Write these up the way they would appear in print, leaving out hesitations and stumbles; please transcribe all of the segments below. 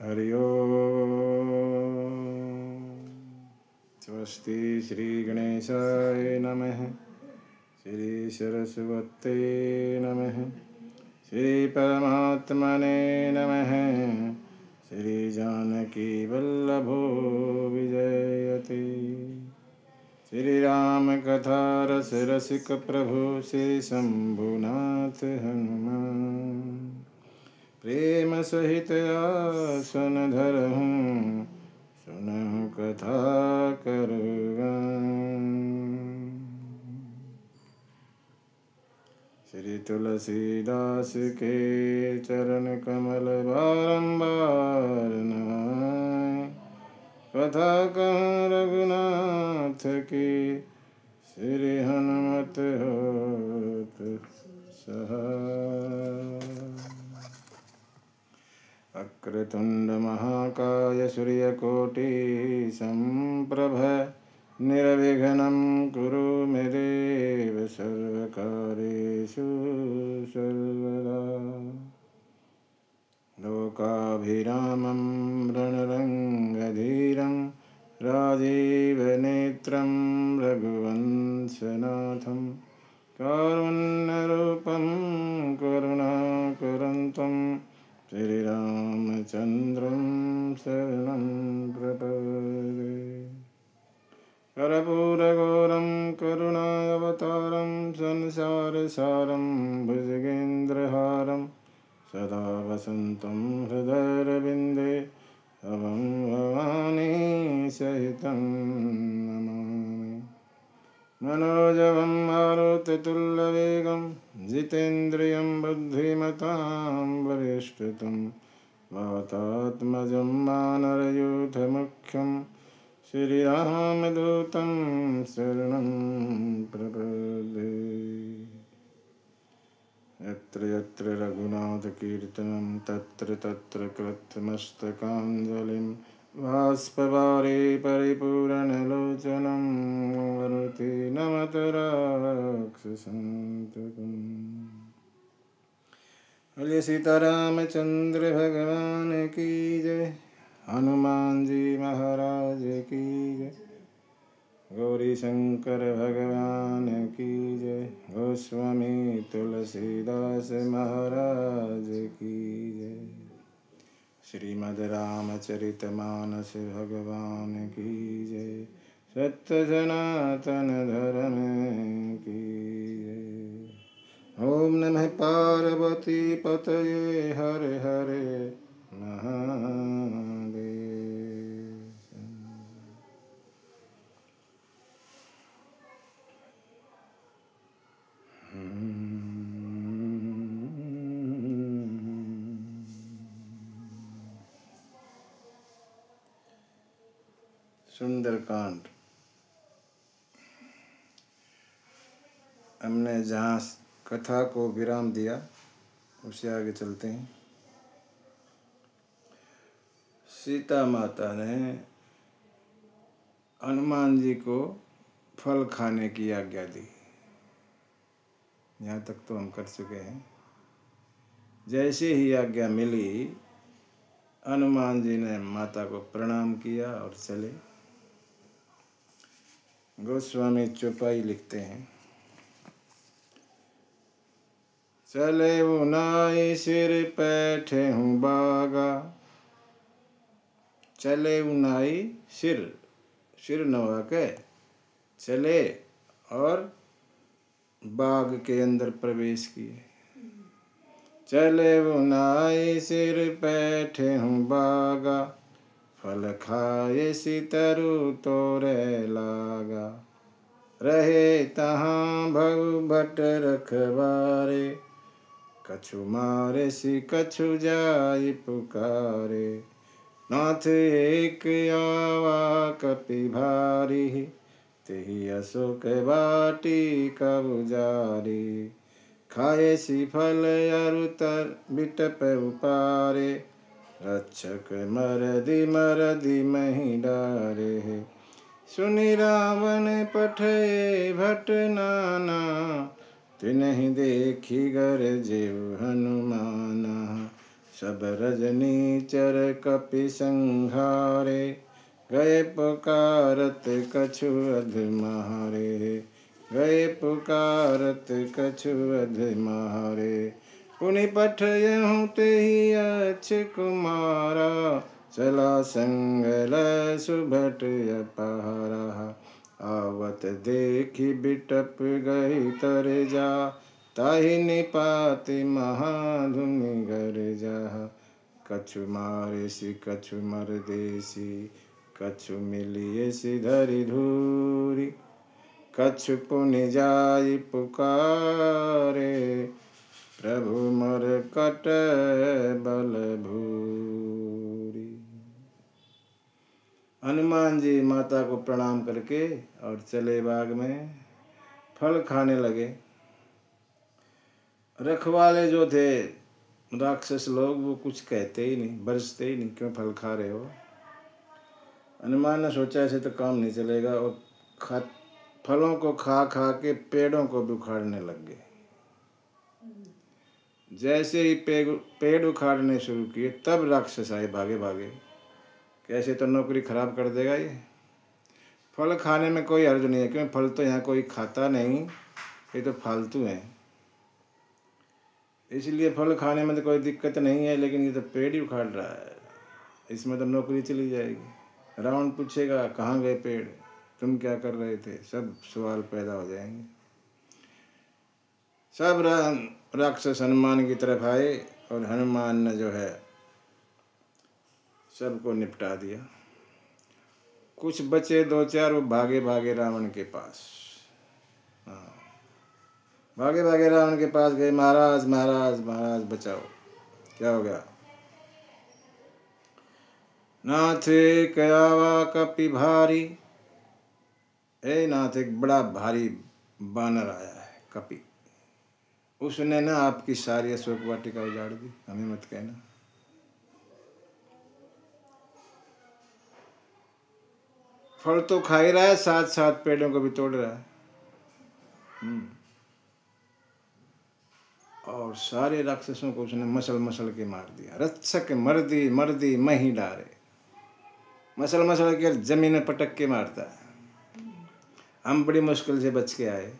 हरि ओम। स्वस्ति श्री गणेशाय नमः। श्री सरस्वते नमः। श्री परमात्मने नमः। श्री जानकी वल्लभो विजयते। श्री राम कथा रस रसिक प्रभु श्री शंभुनाथ हनुमान। प्रेम सहित आसन धरहूँ सुनहु कथा करुगान। श्री तुलसीदास के चरण कमल बारंबार नमामि। कथा कहूँ रघुनाथ की श्री हनुमत होत सहाय। वक्रतुंड महाकाय सूर्यकोटि संप्रभ निर्विघ्नं कुरु मे देव सर्वकार्येषु सर्वदा। लोकाभिरामं रणरङ्गधीरं राजीवनेत्रं रघुवंशनाथं कारुण्यरूपं करुणाकरन्तं श्रीरामचन्द्रं शरणं प्रपद्ये। कर्पूरगौरं करुणावतारं संसारसारं भुजगेन्द्रहारं सदा वसन्तं हृदयारविन्दे अहं भवानी सहितं नमामि। मनोजवं मारुततुल्यवेगं जितेन्द्रियं बुद्धिमतां वरिष्ठं वातात्मजं वानरयूथमुख्यं श्रीरामदूतं शरणं प्रपद्ये। यत्र यत्र रघुनाथकीर्तनं तत्र तत्र कृतमस्तकाञ्जलिं बाष्पवारे परिपूरणलोचनं वरुति नमत राक्षसान्तकम्। बोलिए सीतारामचंद्र भगवान की जय। हनुमान जी महाराज की जय। गौरी शंकर भगवान की जय। गोस्वामी तुलसीदास महाराज की जय। श्रीमद् रामचरितमानस भगवान की जय। सत्य सनातन धर्म की जय। ओम नमः पार्वती पतये हर हर महादेव। सुंदरकांड। हमने जहाँ कथा को विराम दिया उससे आगे चलते हैं। सीता माता ने हनुमान जी को फल खाने की आज्ञा दी। यहाँ तक तो हम कर चुके हैं। जैसे ही आज्ञा मिली हनुमान जी ने माता को प्रणाम किया और चले। गोस्वामी चौपाई लिखते हैं, चले उनाई सिर पैठे हूँ बागा। चले उनाई सिर नवा के चले और बाग के अंदर प्रवेश किए। चले उनाई सिर पैठे हूँ बागा। फल खाए सितरु तोरे लागा। रहे तहाँ भव भट रखवारे। कछु मारे सी कछु जाई पुकारे। नाथ एक आवा कपि भारी। तेहि अशोक बाटी कबु जारी। खाए सी फल अरुतर बिटप उपारे। रक्षक मरदि मही डारे। सुनि रावण पठे भट नाना। तिन्हि देखी गर जेउ हनुमाना। सब रजनीचर कपि संहारे, गए पुकारत कछु अध मारे, गए पुकारत कछु अध मारे। पुनि पठयहु तेहि अक्ष कुमारा, चला संगल सुभट अपारा। आवत देखि बिटप गई तर जा, ताहि निपाति महाधुनि गर जा। कछु मारेसि कछु मरदेसी, कछु मिलियसि धरि धूरि, कछु पुनि जाई पुकारे, प्रभु मरकट बल भूरि। हनुमान जी माता को प्रणाम करके और चले बाग में, फल खाने लगे। रखवाले जो थे राक्षस लोग, वो कुछ कहते ही नहीं, बरसते ही नहीं, क्यों फल खा रहे हो। हनुमान ने सोचा ऐसे तो काम नहीं चलेगा, और फलों को खा खा के पेड़ों को भी उखाड़ने लग गए। जैसे ही पेड़ उखाड़ने शुरू किए, तब राक्षस आए भागे भागे, कैसे तो नौकरी खराब कर देगा ये। फल खाने में कोई हर्ज नहीं है, क्योंकि फल तो यहाँ कोई खाता नहीं, ये तो फालतू हैं, इसलिए फल खाने में तो कोई दिक्कत नहीं है। लेकिन ये तो पेड़ ही उखाड़ रहा है, इसमें तो नौकरी चली जाएगी। रावण पूछेगा कहाँ गए पेड़, तुम क्या कर रहे थे, सब सवाल पैदा हो जाएंगे। सब राक्षस हनुमान की तरफ आए, और हनुमान ने जो है सबको निपटा दिया। कुछ बचे दो चार, वो भागे भागे रावण के पास। हाँ, भागे भागे रावण के पास गए। महाराज महाराज महाराज बचाओ। क्या हो गया? नाथ कयावा कपि भारी, ए नाथ एक बड़ा भारी बानर आया है कपि, उसने ना आपकी सारी अशोक वाटिका उजाड़ दी, हमें मत कहना। फल तो खा ही रहा है, साथ साथ पेड़ों को भी तोड़ रहा है। और सारे राक्षसों को उसने मसल मसल के मार दिया। रक्षक मर्दी मर्दी मही डारे, मसल मसल के जमीन में पटक के मारता है। हम बड़ी मुश्किल से बच के आए।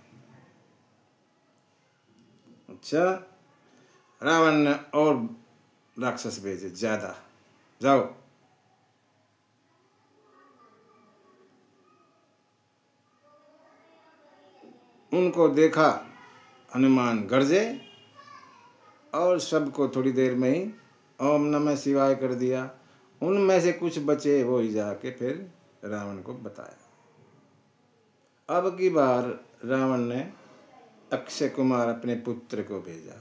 अच्छा, रावण ने और राक्षस भेजे ज्यादा, जाओ। उनको देखा हनुमान गरजे, और सबको थोड़ी देर में ही ओम नमः शिवाय कर दिया। उनमें से कुछ बचे, वो ही जाके फिर रावण को बताया। अब की बार रावण ने अक्षय कुमार अपने पुत्र को भेजा,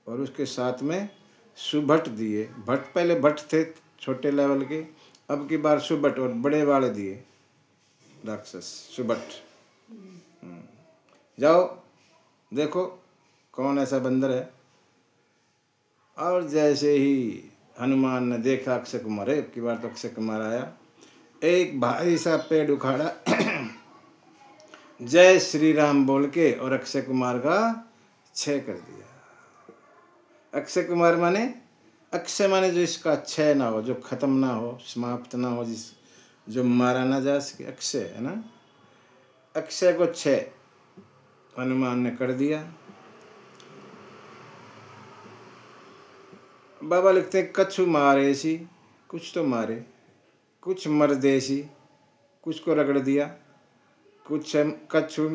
और उसके साथ में सुभट दिए। भट्ट, पहले भट्ट थे छोटे लेवल के, अब की बार सुभट और बड़े वाले दिए राक्षस सुभट। जाओ देखो कौन ऐसा बंदर है। और जैसे ही हनुमान ने देखा अक्षय कुमार है, अब की बार तो अक्षय कुमार आया, एक भारी सा पेड़ उखाड़ा, जय श्री राम बोल के, और अक्षय कुमार का क्षय कर दिया। अक्षय कुमार माने, अक्षय माने जो इसका क्षय ना हो, जो खत्म ना हो, समाप्त ना हो, जो मारा ना जा सके, अक्षय है ना। अक्षय को क्षय हनुमान ने कर दिया। बाबा लिखते हैं कछु मारेसी, कुछ तो मारे, कुछ मरदेसी, कुछ को रगड़ दिया, कुछ कछु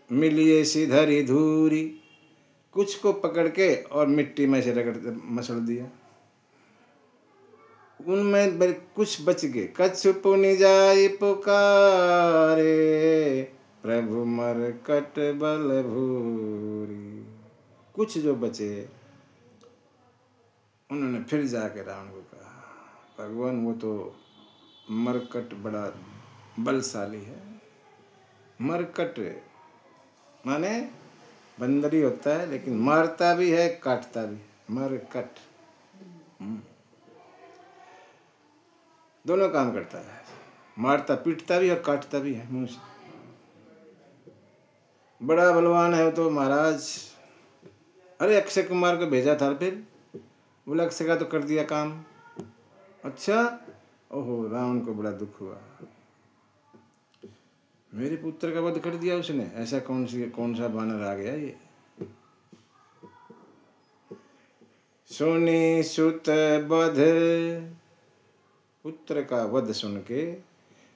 मिलिएसी धरी धूरी, कुछ को पकड़ के और मिट्टी में से रगड़ मसल दिया। उनमें कुछ बच गए। कछु पुनि जाई पुकारे, प्रभु मरकट बल भूरी। कुछ जो बचे, उन्होंने फिर जाके रावण को कहा, भगवान वो तो मरकट बड़ा बलशाली है। मरकट माने बंदरी होता है, लेकिन मारता भी है काटता भी है। मरकट दोनों काम करता है, मारता पीटता भी और काटता भी है मुंह से। बड़ा बलवान है वो तो महाराज। अरे अक्षय कुमार को भेजा था फिर, बोला सका तो कर दिया काम। अच्छा, ओहो, रावण को बड़ा दुख हुआ, मेरे पुत्र का वध कर दिया उसने, ऐसा कौन सा बानर आ गया ये। सुनी सुत बध, पुत्र का वध सुन के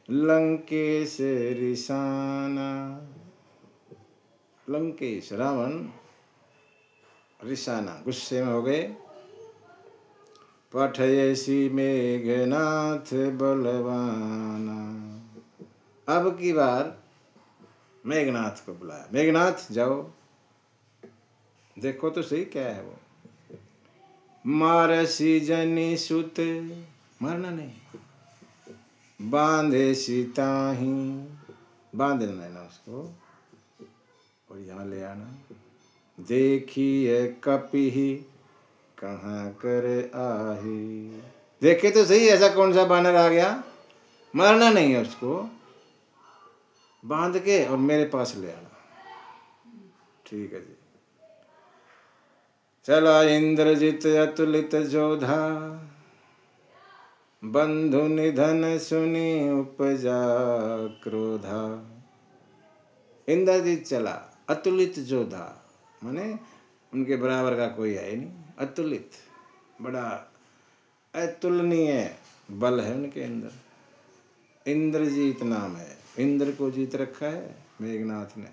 लंकेश रिसाना, लंकेश रावण रिसाना, गुस्से में हो गए। पठयसी मेघनाथ बलवाना, अब की बार मेघनाथ को बुलाया, मेघनाथ जाओ देखो तो सही क्या है वो। मारसी जनी सुत, मारना नहीं, बांधे सीताही, बांधना है ना उसको, और यहाँ ले आना। देखिए कपिही कहाँ कर आही, देखे तो सही ऐसा कौन सा बानर आ गया। मारना नहीं है उसको, बांध के और मेरे पास ले आना। ठीक है जी। चला इंद्रजित अतुलित जोधा, बंधु निधन सुनी उपजा क्रोधा। इंद्रजित चला, अतुलित जोधा माने उनके बराबर का कोई है नहीं, अतुलित, बड़ा अतुलनीय बल है उनके अंदर। इंद्रजीत नाम है, इंद्र को जीत रखा है मेघनाथ ने,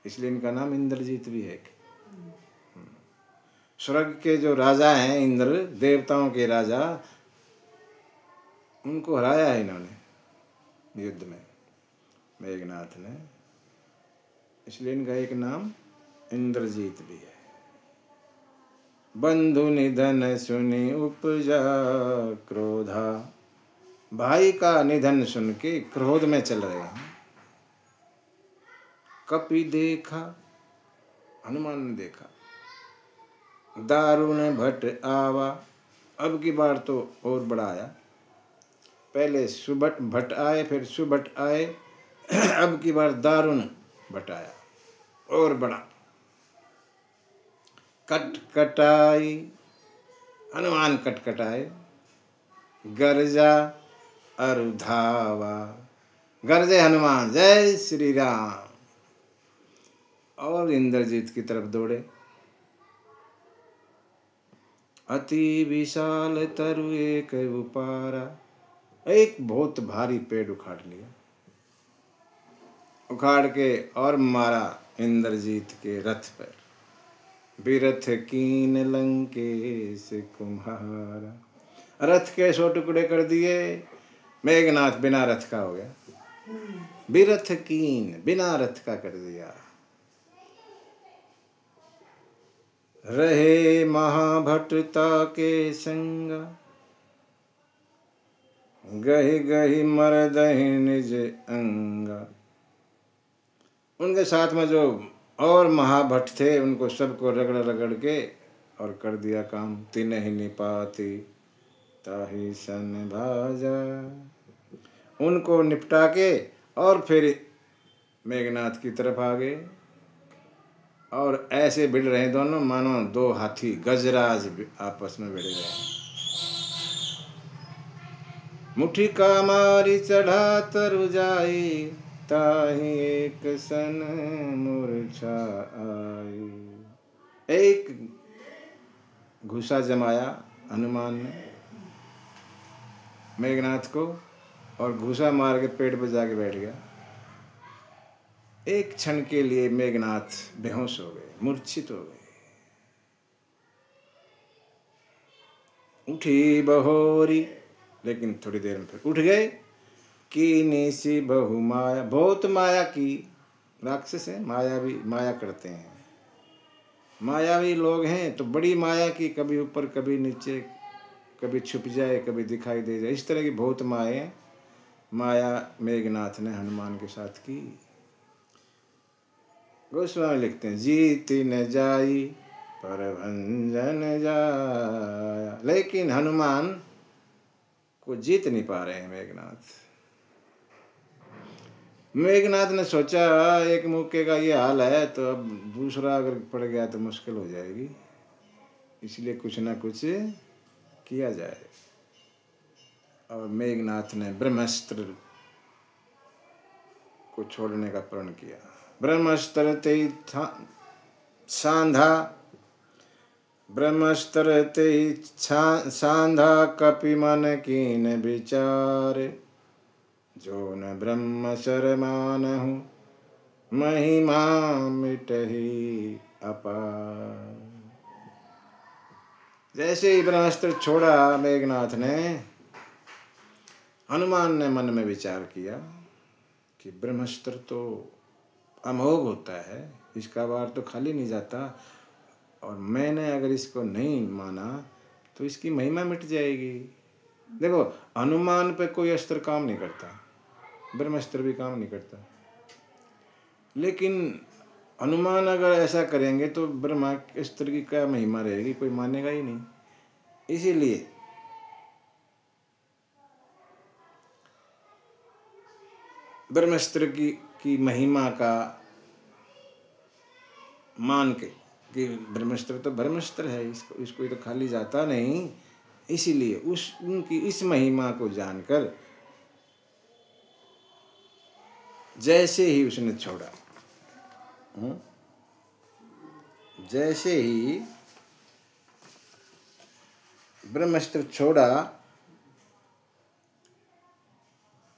इसलिए इनका नाम इंद्रजीत भी है। स्वर्ग के जो राजा हैं इंद्र, देवताओं के राजा, उनको हराया है इन्होंने युद्ध में, मेघनाथ ने, इसलिए इनका एक नाम इंद्रजीत भी है। बंधु निधन सुनी उपजा क्रोधा, भाई का निधन सुन के क्रोध में चल रहे हैं। कपि देखा, हनुमान ने देखा, दारुण भट्ट आवा, अब की बार तो और बड़ा आया, पहले सुभट भट्ट आए, फिर सुभट आए, अब की बार दारुण भट्ट आया और बड़ा। कटकटाई, हनुमान कटकटाए, गर्जा अरुधावा, गर्जे हनुमान जय श्री राम, और इंद्रजीत की तरफ दौड़े। अति विशाल तरु एक उपारा, एक बहुत भारी पेड़ उखाड़ लिया, उखाड़ के और मारा इंद्रजीत के रथ पर। बिरथ कीन लंकेश कुम्हारा, रथ के 100 टुकड़े कर दिए, मेघनाथ बिना रथ का हो गया। बिरथ कीन, बिना रथ का कर दिया। रहे महाभट्टता के संगा, गहि गहि मरदहि निज अंगा, उनके साथ में जो और महाभट्ट थे उनको सबको रगड़ रगड़ के और कर दिया काम। तिनहि निपाति ताहि सन भाजा, उनको निपटा के और फिर मेघनाथ की तरफ आ गए, और ऐसे भिड़ रहे दोनों मानो 2 हाथी गजराज आपस में भिड़ गए। मुट्ठी का मारी चढ़ा तरु जाई, ताहि एक सन मूर्छा आई। एक घुसा जमाया हनुमान ने मेघनाथ को, और घुसा मार के पेट पे जाके बैठ गया। एक क्षण के लिए मेघनाथ बेहोश हो गए, मूर्छित हो गए। उठी बहोरी, लेकिन थोड़ी देर में फिर उठ गए। की निसी बहु माया, बहुत माया की, राक्षस है, माया करते हैं, मायावी लोग हैं, तो बड़ी माया की, कभी ऊपर कभी नीचे, कभी छुप जाए कभी दिखाई दे जाए, इस तरह की बहुत माया मेघनाथ ने हनुमान के साथ की। गोस्वामी लिखते हैं, जीती न जाई पर भंजन जाया, लेकिन हनुमान को जीत नहीं पा रहे हैं मेघनाथ। मेघनाथ ने सोचा एक मौके का ये हाल है, तो अब दूसरा अगर पड़ गया तो मुश्किल हो जाएगी। इसलिए कुछ ना कुछ किया जाए। और मेघनाथ ने ब्रह्मास्त्र को छोड़ने का प्रण किया। ब्रह्मास्त्र ते सांधा, ब्रह्मास्त्र ते सांधा कपि मन कीन विचार, जो न ब्रह्म शरमानहु महिमा मिटहि अपार। जैसे ही ब्रह्मास्त्र छोड़ा मेघनाथ ने, हनुमान ने मन में विचार किया कि ब्रह्मास्त्र तो अमोघ होता है, इसका वार तो खाली नहीं जाता, और मैंने अगर इसको नहीं माना तो इसकी महिमा मिट जाएगी। देखो, हनुमान पे कोई अस्त्र काम नहीं करता, ब्रह्मास्त्र भी काम नहीं करता, लेकिन हनुमान अगर ऐसा करेंगे तो ब्रह्मास्त्र की क्या महिमा रहेगी, कोई मानेगा ही नहीं। इसीलिए ब्रह्मास्त्र की महिमा का मान के कि ब्रह्मास्त्र तो ब्रह्मास्त्र है, इसको तो खाली जाता नहीं, इसीलिए उनकी इस महिमा को जानकर जैसे ही उसने छोड़ा, जैसे ही ब्रह्मास्त्र छोड़ा,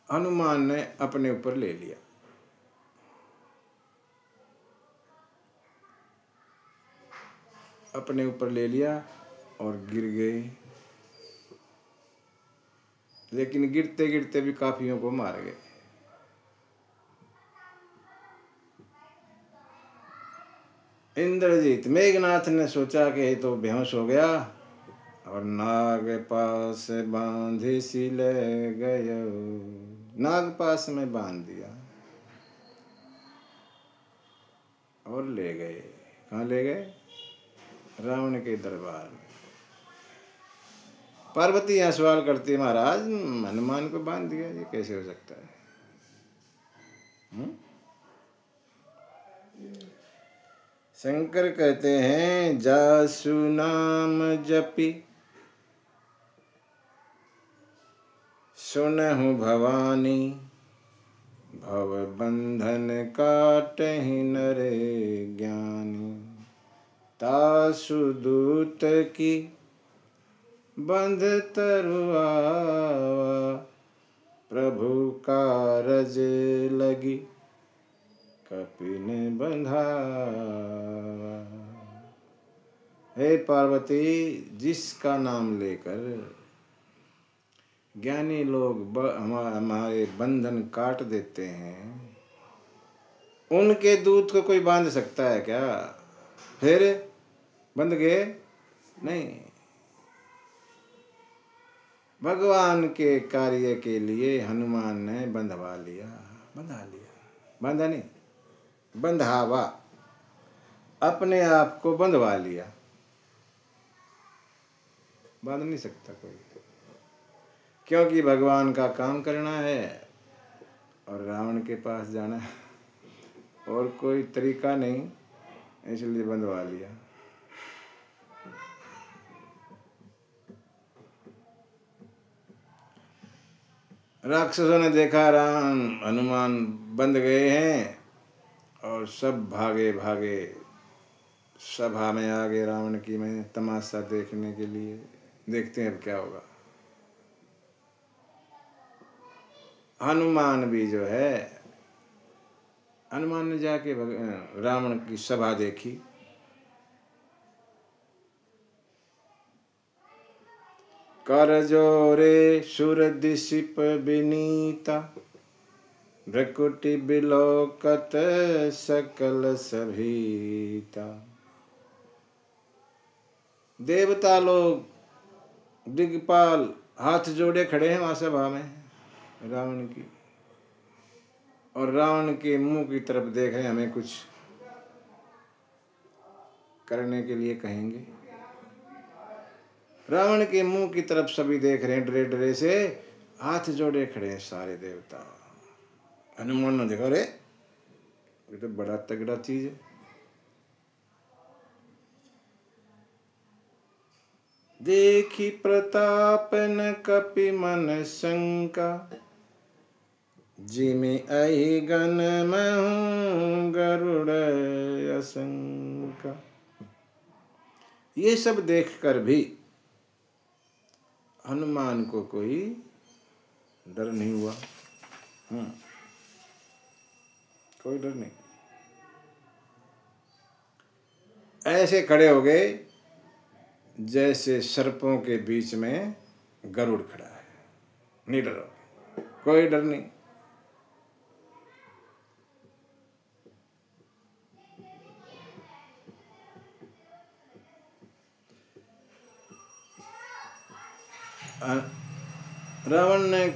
हनुमान ने अपने ऊपर ले लिया। अपने ऊपर ले लिया और गिर गए, लेकिन गिरते गिरते भी काफियों को मार गए। इंद्रजीत, मेघनाथ ने सोचा कि ये तो बेहोश हो गया, और नाग पास बांधे सी ले गयो, नाग पास में बांध दिया और ले गए। कहाँ ले गए? रावण के दरबार में। पार्वती यहाँ सवाल करती है, महाराज हनुमान को बांध दिया, ये कैसे हो सकता है? शंकर कहते हैं, जासु नाम जपी सुनहु भवानी, भव बंधन काटहि नरे ज्ञानी, तासु दूत की बंध तरुआवा, प्रभु कारज लगी कपिन बंधावा। हे पार्वती, जिसका नाम लेकर ज्ञानी लोग हमारे बंधन काट देते हैं, उनके दूत को कोई बांध सकता है क्या? फिर बंध गए? नहीं। भगवान के कार्य के लिए हनुमान ने बंधवा लिया, बंधा लिया, बांधा नहीं, बंधावा, अपने आप को बंधवा लिया। बांध नहीं सकता कोई, क्योंकि भगवान का काम करना है और रावण के पास जाना है, और कोई तरीका नहीं, इसलिए बंधवा लिया। राक्षसों ने देखा राम हनुमान बंध गए हैं, और सब भागे भागे सभा में आ गए रावण की में तमाशा देखने के लिए। देखते हैं अब क्या होगा। हनुमान भी जो है, हनुमान ने जाके रावण की सभा देखी। कर जोरे सुर दिशिप विनीता, भ्रकुटि बिलोकत सकल सभीता। देवता लोग, दिग्पाल हाथ जोड़े खड़े हैं वहां सभा में रावण की, और रावण के मुंह की तरफ देख रहे हैं, हमें कुछ करने के लिए कहेंगे। रावण के मुंह की तरफ सभी देख रहे हैं, डरे डरे से हाथ जोड़े खड़े हैं सारे देवता। हनुमान ने देखा, रे ये तो बड़ा तगड़ा चीज है। देखी प्रताप न कपि मन शंका, जिमि अहि गन महु गरुड़ असंका। ये सब देखकर भी हनुमान को कोई डर नहीं हुआ। कोई डर नहीं। ऐसे खड़े हो गए जैसे सर्पों के बीच में गरुड़ खड़ा है, निडर हो गए, कोई डर नहीं। रावण ने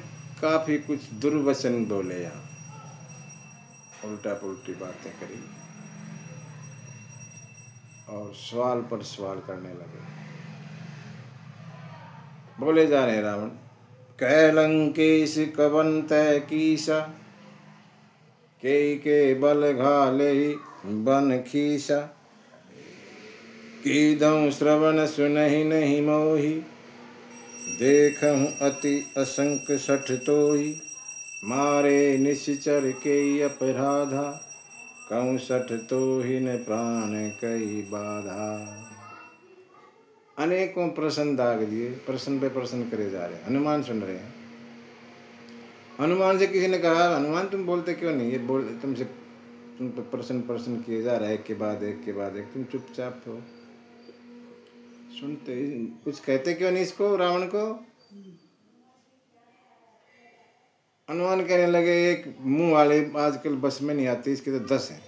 काफी कुछ दुर्वचन बोले, यहाँ उल्टा पुल्टी बातें करी और सवाल पर सवाल करने लगे। बोले जा रहे रावण, कह लंकेश कवन तय कीसा, के बल घाले बन खीसा, कीदऊं श्रवण सुनहि नहीं मोहि, देखहूँ अति असंक सठ तोहि, मारे निश्चर के अपराधा, कहूँ सठ तोहि न प्राण कई बाधा। अनेकों प्रश्न दाग दिए, प्रश्न पे प्रश्न करे जा रहे हैं, हनुमान सुन रहे हैं। हनुमान से किसी ने कहा, हनुमान तुम बोलते क्यों नहीं, ये बोल तुमसे तुम पे प्रश्न किए जा रहा है, एक के बाद एक, तुम चुपचाप हो, सुनते कुछ कहते क्यों नहीं इसको, रावण को। हनुमान कहने लगे, एक मुंह वाले आजकल बस में नहीं आती, इसके तो 10 हैं,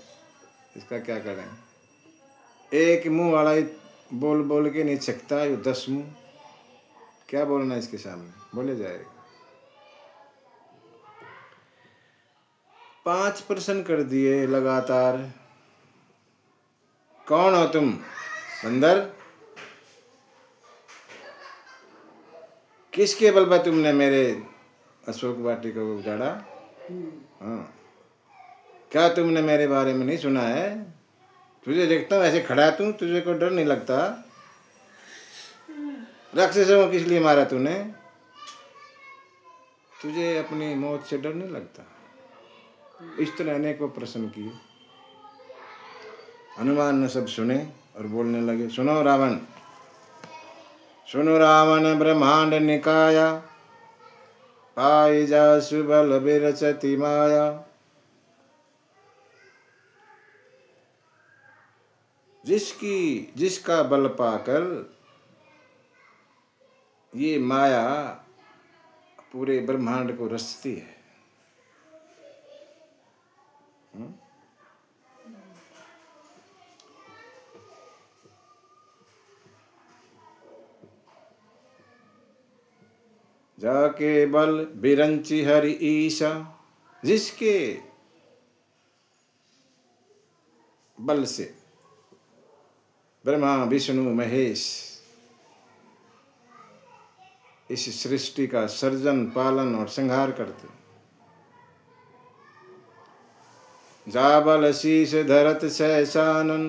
इसका क्या करें। एक मुंह वाला ही बोल बोल के नहीं सकता, ये 10 मुंह, क्या बोलना इसके सामने, बोले जाएगा। 5 प्रश्न कर दिए लगातार। कौन हो तुम बंदर, किसके बल पर तुमने मेरे अशोक वाटिका को उजाड़ा। हाँ, क्या तुमने मेरे बारे में नहीं सुना है, तुझे देखता हूँ ऐसे खड़ा तू, तुझे कोई डर नहीं लगता, राक्षसों को किस लिए मारा तूने, तुझे अपनी मौत से डर नहीं लगता। इस तरह अनेकों प्रश्न किए। हनुमान ने सब सुने और बोलने लगे, सुनो रावण, सुनो रावण ब्रह्मांड निकाया, पाई जासु बल विरचति माया, जिसका बल पाकर ये माया पूरे ब्रह्मांड को रचती है। जाके बल बिरंची हरि ईशा, जिसके बल से ब्रह्मा विष्णु महेश इस सृष्टि का सर्जन पालन और संहार करते। जा बल शीश धरत सहसानन,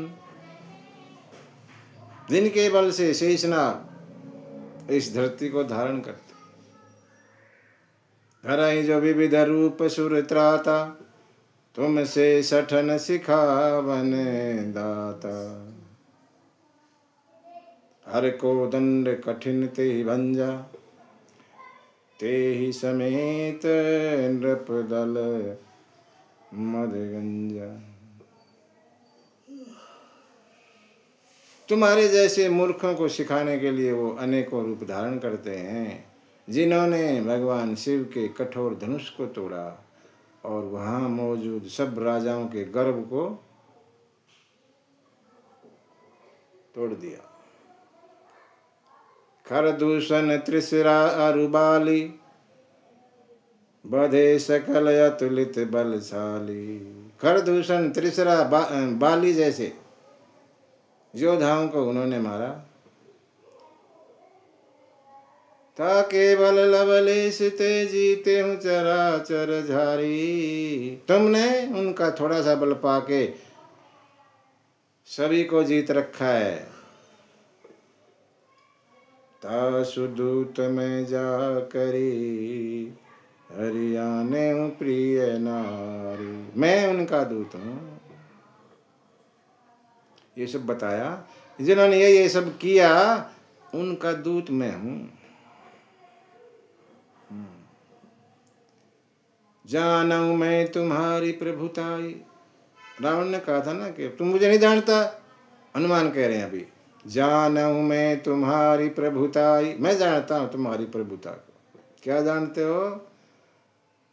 जिनके बल से शेषनाग इस धरती को धारण करते। धरहि जो विविध रूप सुर त्राता, तुमसे सठन सिखावन दाता। हर को दंड कठिन ते भंजा, ते ही समेत नृप दल मदगंजा। तुम्हारे जैसे मूर्खों को सिखाने के लिए वो अनेकों रूप धारण करते हैं, जिन्होंने भगवान शिव के कठोर धनुष को तोड़ा और वहाँ मौजूद सब राजाओं के गर्व को तोड़ दिया। खरदूषण त्रिशिरा अरुबाली, बधे सकल अतुलित बलशाली। खरदूषण त्रिशिरा बाली जैसे योद्धाओं को उन्होंने मारा। ता केवल लवलेश ते जीते हूँ चराचर झारी। तुमने उनका थोड़ा सा बल पाके सभी को जीत रखा है। तासु दूत में जा करी, हरियाणे हूँ प्रिय नारी। मैं उनका दूत हूँ। ये सब बताया, जिन्होंने ये सब किया उनका दूत मैं हूँ। जानू मैं तुम्हारी प्रभुताई। रावण ने कहा था ना कि तुम मुझे नहीं जानता। हनुमान कह रहे हैं अभी, जानू मैं तुम्हारी प्रभुताई, मैं जानता हूँ तुम्हारी प्रभुता को। क्या जानते हो?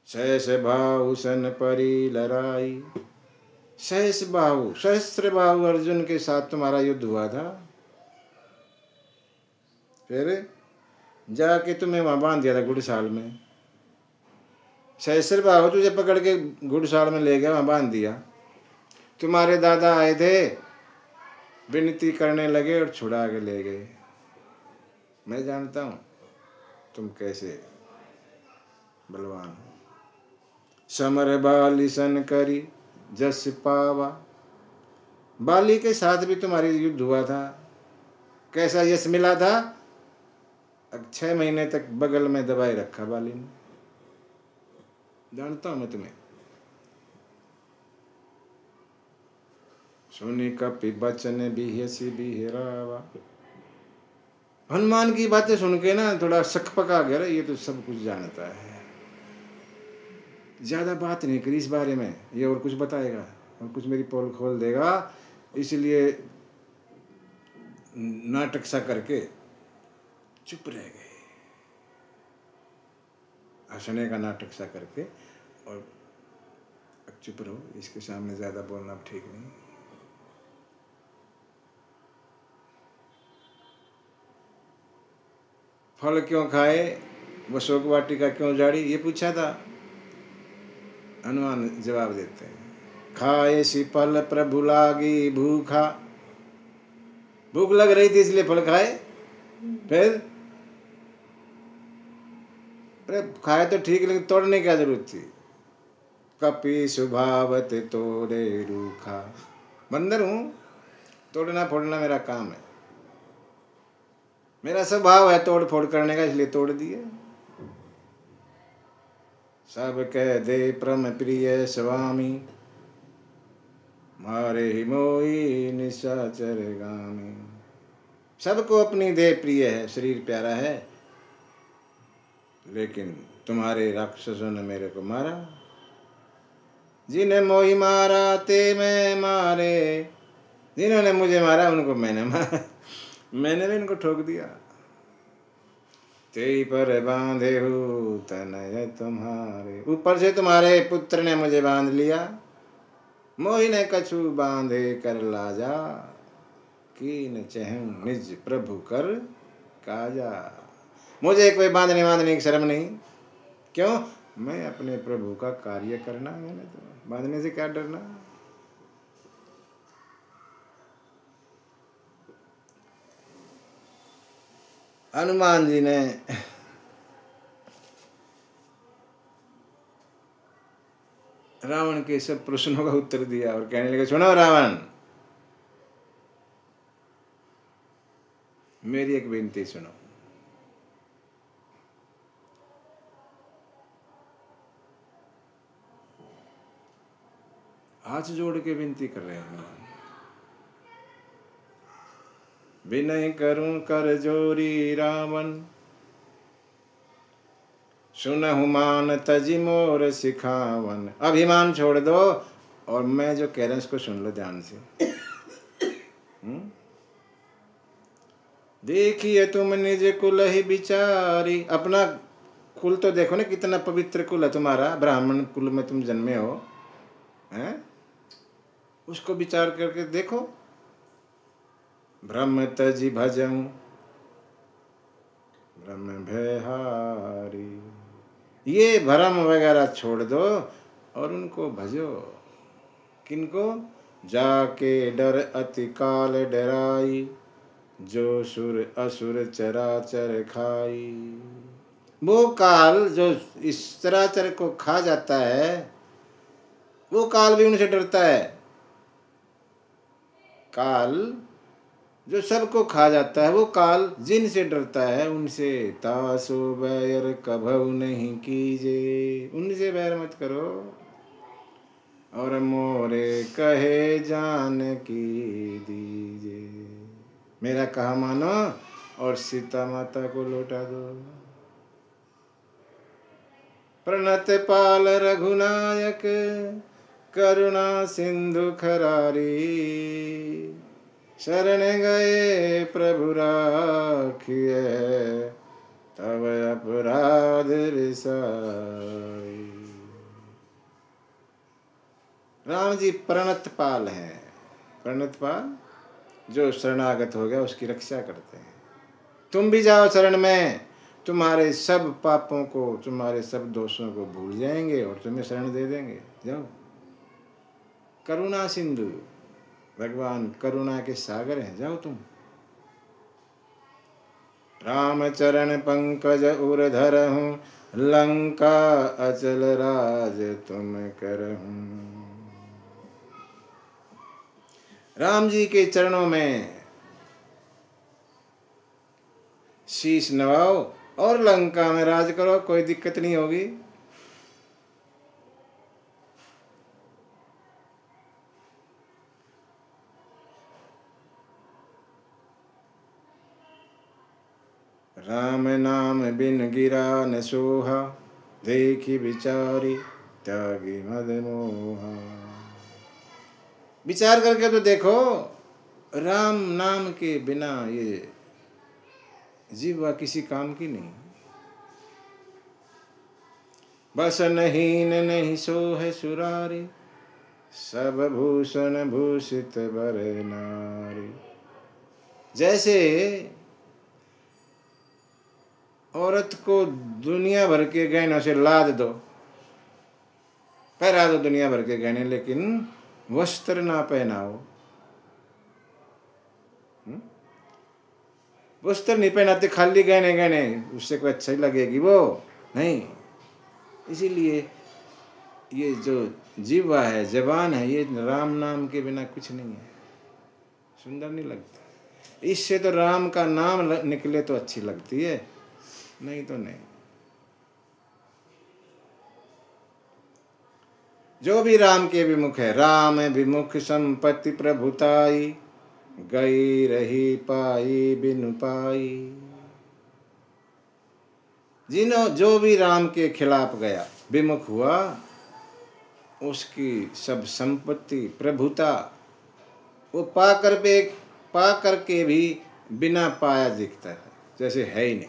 सहस बाहु सन परी लड़ाई। सहस बाहु, सहस्त्र बाहु अर्जुन के साथ तुम्हारा युद्ध हुआ था, फिर जाके तुम्हें वहां बांध दिया था गुड़साल में। सहस्त्र बाहु तुझे पकड़ के गुड़साल में ले गया, वहां बांध दिया। तुम्हारे दादा आए थे, विनती करने लगे और छुड़ा के ले गए। मैं जानता हूं तुम कैसे बलवान हो। समर बाली सन करी जस पावा। बाली के साथ भी तुम्हारी युद्ध हुआ था, कैसा यश मिला था? 6 महीने तक बगल में दबाए रखा बाली ने। जानता हूं मैं तुम्हें। सुनी कपि बचन बिहसी बिहरावा। हनुमान की बातें सुन के ना थोड़ा शक पका गया, ये तो सब कुछ जानता है। ज्यादा बात नहीं करी इस बारे में, ये और कुछ बताएगा और कुछ मेरी पोल खोल देगा, इसलिए नाटक सा करके चुप रह गए, हंसने का नाटक सा करके। और चुप रहो, इसके सामने ज्यादा बोलना ठीक नहीं। फल क्यों खाए, वो शोक वाटिका क्यों जाड़ी, ये पूछा था। हनुमान जवाब देते हैं, खाए सी फल प्रभु लागी भूखा। भूख लग रही थी इसलिए फल खाए। फिर अरे खाए तो ठीक, लेकिन तोड़ने की क्या जरूरत थी? कपि स्वभावत तोड़े रूखा। बंदर हूं, तोड़ना फोड़ना मेरा काम है, मेरा स्वभाव है तोड़ फोड़ करने का, इसलिए तोड़ दिए। सब कह दे परम प्रिय स्वामी, मारे ही मोही निशाचर गामी। सबको अपनी देह प्रिय है, शरीर प्यारा है, लेकिन तुम्हारे राक्षसों ने मेरे को मारा। जिन्हें मोही मारा ते मैं मारे। जिन्होंने मुझे मारा उनको मैंने मारा, मैंने भी इनको ठोक दिया। ते पर बांधे हो तनय तुम्हारे। ऊपर से तुम्हारे पुत्र ने मुझे बांध लिया। मोहि ने कछु बांधे कर लाजा, कीन चहु निज प्रभु कर काजा। मुझे कोई बांधने की शर्म नहीं। क्यों? मैं अपने प्रभु का कार्य करना, मैंने तो बांधने से क्या डरना। हनुमान जी ने रावण के सब प्रश्नों का उत्तर दिया और कहने लगे, सुनो रावण, मेरी एक विनती सुनो। हाथ जोड़ के विनती कर रहे हैं। विनय करूं कर जोरी रावण, सुनहु मान तजी मोर सिखावन। अभिमान छोड़ दो और मैं जो कह रहा हूं इसको सुन लो ध्यान से। देखिए तुम निज कुल ही बिचारी। अपना कुल तो देखो ना, कितना पवित्र कुल है तुम्हारा, ब्राह्मण कुल में तुम जन्मे हो, हैं? उसको विचार करके देखो। ब्रह्म तजी भजऊं ब्रह्म भयहारी। ये भ्रम वगैरह छोड़ दो और उनको भजो। किनको? जाके डर अति काल डराई, जो सुर असुर चराचर खाई। वो काल जो इस चराचर को खा जाता है, वो काल भी उनसे डरता है। काल जो सबको खा जाता है वो काल, जिनसे डरता है उनसे तासो बैर कभू नहीं कीजे, उनसे बैर मत करो। और मोरे कहे जान की दीजे, मेरा कहा मानो और सीता माता को लौटा दो। प्रणत पाल रघुनायक करुणा सिंधु खरारी, शरण गए प्रभु राखिए तब अपराध विसारी। राम जी प्रणत पाल हैं। प्रणत पाल जो शरणागत हो गया उसकी रक्षा करते हैं। तुम भी जाओ शरण में, तुम्हारे सब पापों को, तुम्हारे सब दोषों को भूल जाएंगे और तुम्हें शरण दे देंगे। जाओ। करुणा सिंधु, भगवान करुणा के सागर हैं, जाओ तुम। राम चरण पंकज उर धरहूँ, लंका अचल राज तुम करहूँ। राम जी के चरणों में शीश नवाओ और लंका में राज करो, कोई दिक्कत नहीं होगी। राम नाम बिन गिरा न सोहा, देखी विचारी त्यागी मद मोहा। विचार करके तो देखो, राम नाम के बिना ये जीवा किसी काम की नहीं। बस नहीं नहीं सो है सुरारी, सब भूषण भूषित बर नारी। जैसे औरत को दुनिया भर के गहनों से लाद दो, पहरा दो दुनिया भर के गहने, लेकिन वस्त्र ना पहनाओ। वस्त्र नहीं पहनाते, खाली गहने गहने, उससे कोई अच्छा ही लगेगी वो नहीं। इसीलिए ये जो जीवा है, जबान है, ये राम नाम के बिना कुछ नहीं है, सुंदर नहीं लगता। इससे तो राम का नाम निकले तो अच्छी लगती है, नहीं तो नहीं। जो भी राम के विमुख है, राम विमुख संपत्ति प्रभुताई, गई रही पाई बिनु पाई। जो भी राम के खिलाफ गया, विमुख हुआ, उसकी सब संपत्ति प्रभुता वो पा करके भी बिना पाया दिखता है, जैसे है ही नहीं।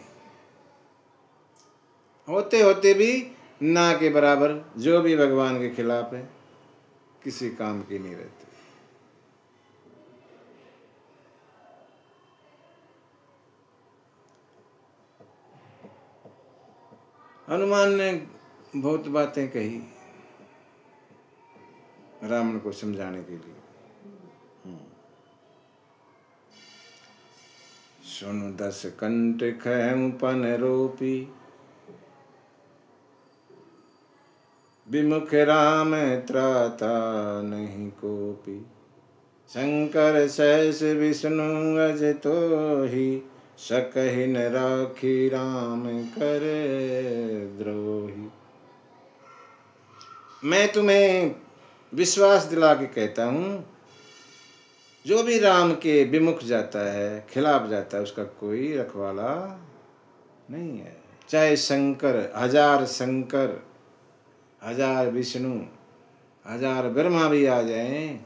होते होते भी ना के बराबर। जो भी भगवान के खिलाफ है किसी काम की नहीं रहती। हनुमान ने बहुत बातें कही रावण को समझाने के लिए। सुनु 10 कंठ खहु पन रोपी, विमुख राम त्राता नहीं कोपी। शंकर सहस विष्णु अज तोहि, सकहि न राखी राम कर द्रोही। मैं तुम्हें विश्वास दिला के कहता हूँ, जो भी राम के विमुख जाता है, खिलाफ जाता है, उसका कोई रखवाला नहीं है। चाहे शंकर, हजार विष्णु, हजार ब्रह्मा भी आ जाएं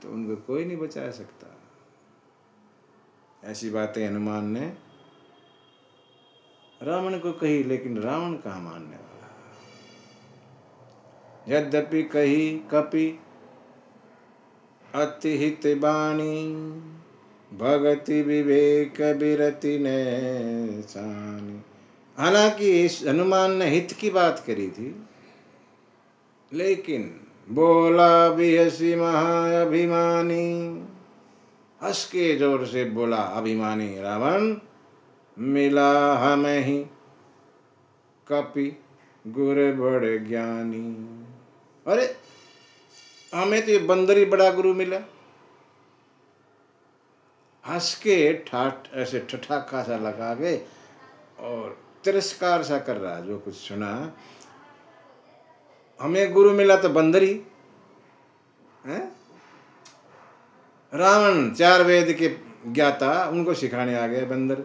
तो उनको कोई नहीं बचा सकता। ऐसी बातें हनुमान ने रावण को कही, लेकिन रावण कहाँ मानने वाला। यद्यपि कही कपि अति हित बाणी, भगति विवेक बिरति ने सानी। हालांकि इस हनुमान ने हित की बात करी थी, लेकिन बोला भी हसी महाअभिमानी। हंस के जोर से बोला अभिमानी रावण, मिला हमें ही कपि गुर बड़ ज्ञानी। अरे हमें तो ये बंदर ही बड़ा गुरु मिला, हंस के ठाठ ऐसे ठठाका सा लगा के और तिरस्कार सा कर रहा, जो कुछ सुना। हमें गुरु मिला तो बंदर ही है। रावण 4 वेद के ज्ञाता, उनको सिखाने आ गए बंदर।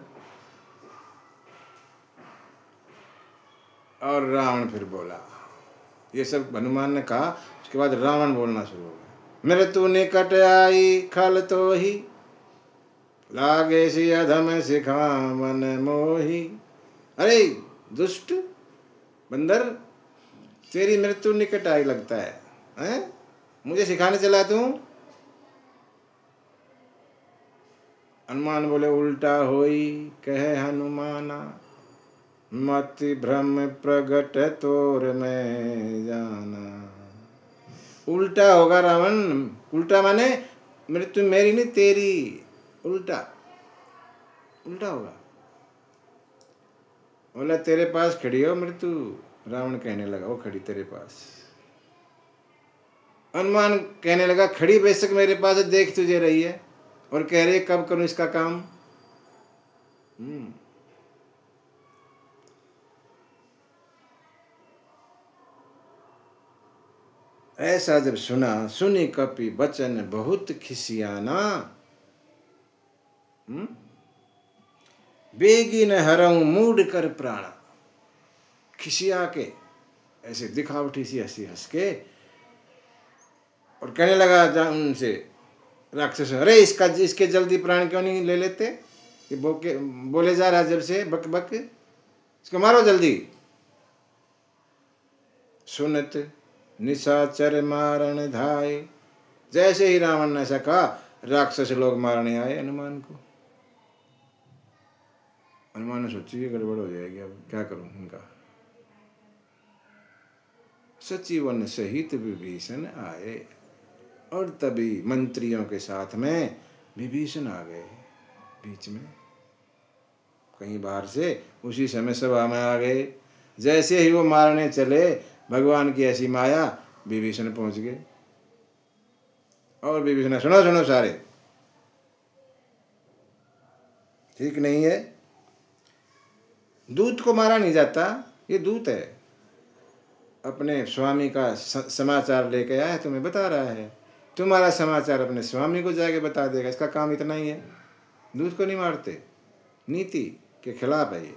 और रावण फिर बोला, ये सब हनुमान ने कहा। उसके बाद रावण बोलना शुरू हो गया। मृत्यु निकट आई खल तो ही, लागे सी अधम सिखा मन मोही। अरे दुष्ट बंदर, तेरी मृत्यु निकट आई लगता है, हैं? मुझे सिखाने चला तू? हनुमान बोले, उल्टा होई कहे हनुमाना, मति भ्रम प्रगट तोर में जाना। उल्टा होगा रावण। उल्टा माने मृत्यु मेरी नहीं तेरी, उल्टा उल्टा होगा। बोला तेरे पास खड़ी हो मृत्यु। रावण कहने लगा, वो खड़ी तेरे पास। हनुमान कहने लगा, खड़ी बेशक मेरे पास देख तुझे रही है, और कह रही है कब करूं इसका काम। ऐसा जब सुना, सुनी कपि बचन बहुत खिसियाना। बेगी न हरऊं मूड कर प्राण। खिसिया के ऐसे दिखावटी सी हंसी हंस के और कहने लगा उनसे, राक्षस, अरे इसके जल्दी प्राण क्यों नहीं ले लेते? ये बोले जा रहा जब से बक बक, इसको मारो जल्दी। सुनत निशाचर मारण धाय। जैसे ही रावण ने ऐसा कहा, राक्षस लोग मारने आए हनुमान को। हनुमान ने सोची ये गड़बड़ हो जाएगी, अब क्या करूं इनका। सचिवन सहित विभीषण आए, और तभी मंत्रियों के साथ में विभीषण आ गए बीच में, कहीं बाहर से। उसी समय सभा में आ गए। जैसे ही वो मारने चले, भगवान की ऐसी माया, विभीषण पहुंच गए। और विभीषण, सुनो सुनो सारे, ठीक नहीं है। दूत को मारा नहीं जाता, ये दूत है, अपने स्वामी का समाचार लेके आया है, तुम्हें बता रहा है। तुम्हारा समाचार अपने स्वामी को जाके बता देगा, इसका काम इतना ही है। दूत को नहीं मारते, नीति के खिलाफ है ये।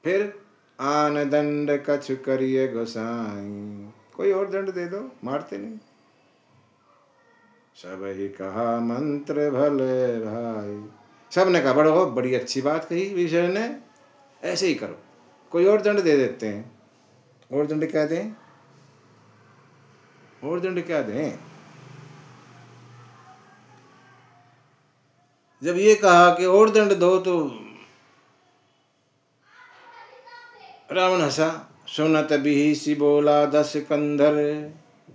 फिर आन दंड कछु करिए गोसाई। कोई और दंड दे दो, मारते नहीं। सब ही कहा मंत्र भले भाई। सब ने कहा बड़ो, बड़ी अच्छी बात कही विभीषण ने, ऐसे ही करो। कोई और दंड दे देते हैं। और दंड क्या दें? और दंड क्या दें? जब ये कहा कि और दंड दो, तो रावण हंसा। सुनत बिहिषि बोला 10 कंधर,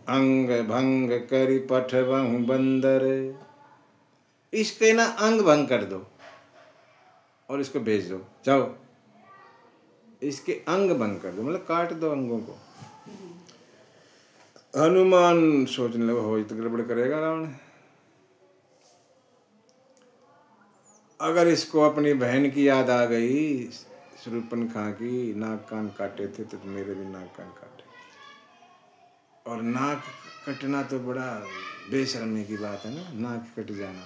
अंग भंग करि पठबहु बंदर। इसके ना अंग भंग कर दो और इसको भेज दो, जाओ। इसके अंग भंग कर दो, मतलब काट दो अंगों को। हनुमान सोचने लगा, हो तो गड़बड़ करेगा रावण। अगर इसको अपनी बहन की याद आ गई, शूर्पणखा की, नाक कान काटे थे तो मेरे भी नाक कान काटे। और नाक कटना तो बड़ा बेशर्मी की बात है ना, नाक कट जाना।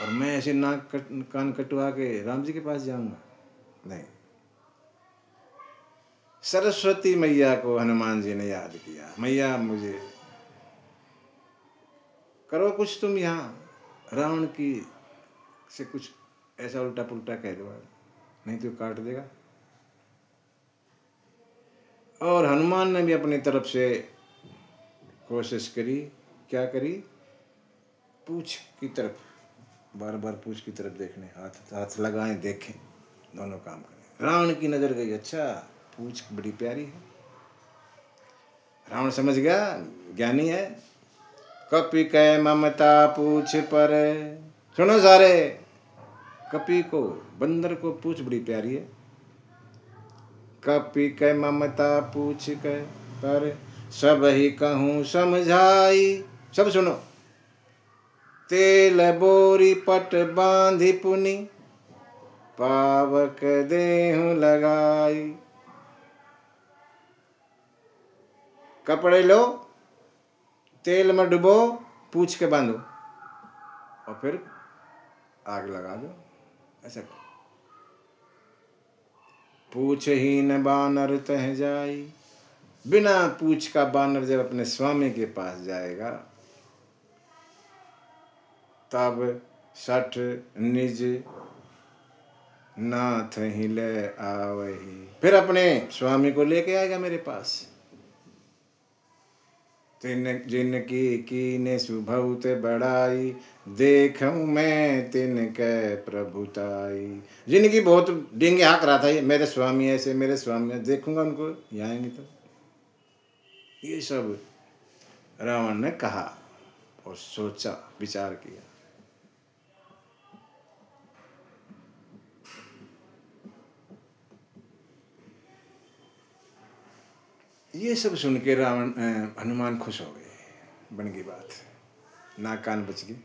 और मैं ऐसे नाक कान कटवा के राम जी के पास जाऊंगा? नहीं। सरस्वती मैया को हनुमान जी ने याद किया, मैया मुझे करो कुछ, तुम यहाँ रावण की से कुछ ऐसा उल्टा पुल्टा कह दो, नहीं तो काट देगा। और हनुमान ने भी अपनी तरफ से कोशिश करी। क्या करी? पूछ की तरफ, बार बार पूछ की तरफ देखने, हाथ हाथ लगाएं, देखें, दोनों काम करें। रावण की नजर गई, अच्छा पूछ बड़ी प्यारी है। रावण समझ गया, ज्ञानी है। कपि कह ममता पूछ पर। सुनो सारे, कपि को, बंदर को पूछ बड़ी प्यारी है। कपि कह ममता पूछ कह पर, सब ही कहूँ समझाई। सब सुनो, तेल बोरी पट बांधी पुनि पावक देहु लगाई। कपड़े लो, तेल में डुबो, पूछ के बांधो और फिर आग लगा दो। ऐसा पूछहीन बानर तह जाई। बिना पूछ का बानर जब अपने स्वामी के पास जाएगा तब सठ निज नाथ ही ले आवही। फिर अपने स्वामी को लेके आएगा मेरे पास। जिनकी कीने सुभौत बड़ाई, देखूं मैं तिनके प्रभुताई। जिनकी बहुत डिंगे हाँक रहा था, ये मेरे स्वामी ऐसे, मेरे स्वामी, देखूंगा उनको यहाँ आएंगे तो। ये सब रावण ने कहा और सोचा, विचार किया। ये सब सुन के हनुमान खुश हो गए। बन गई बात, नाक कान बच गई।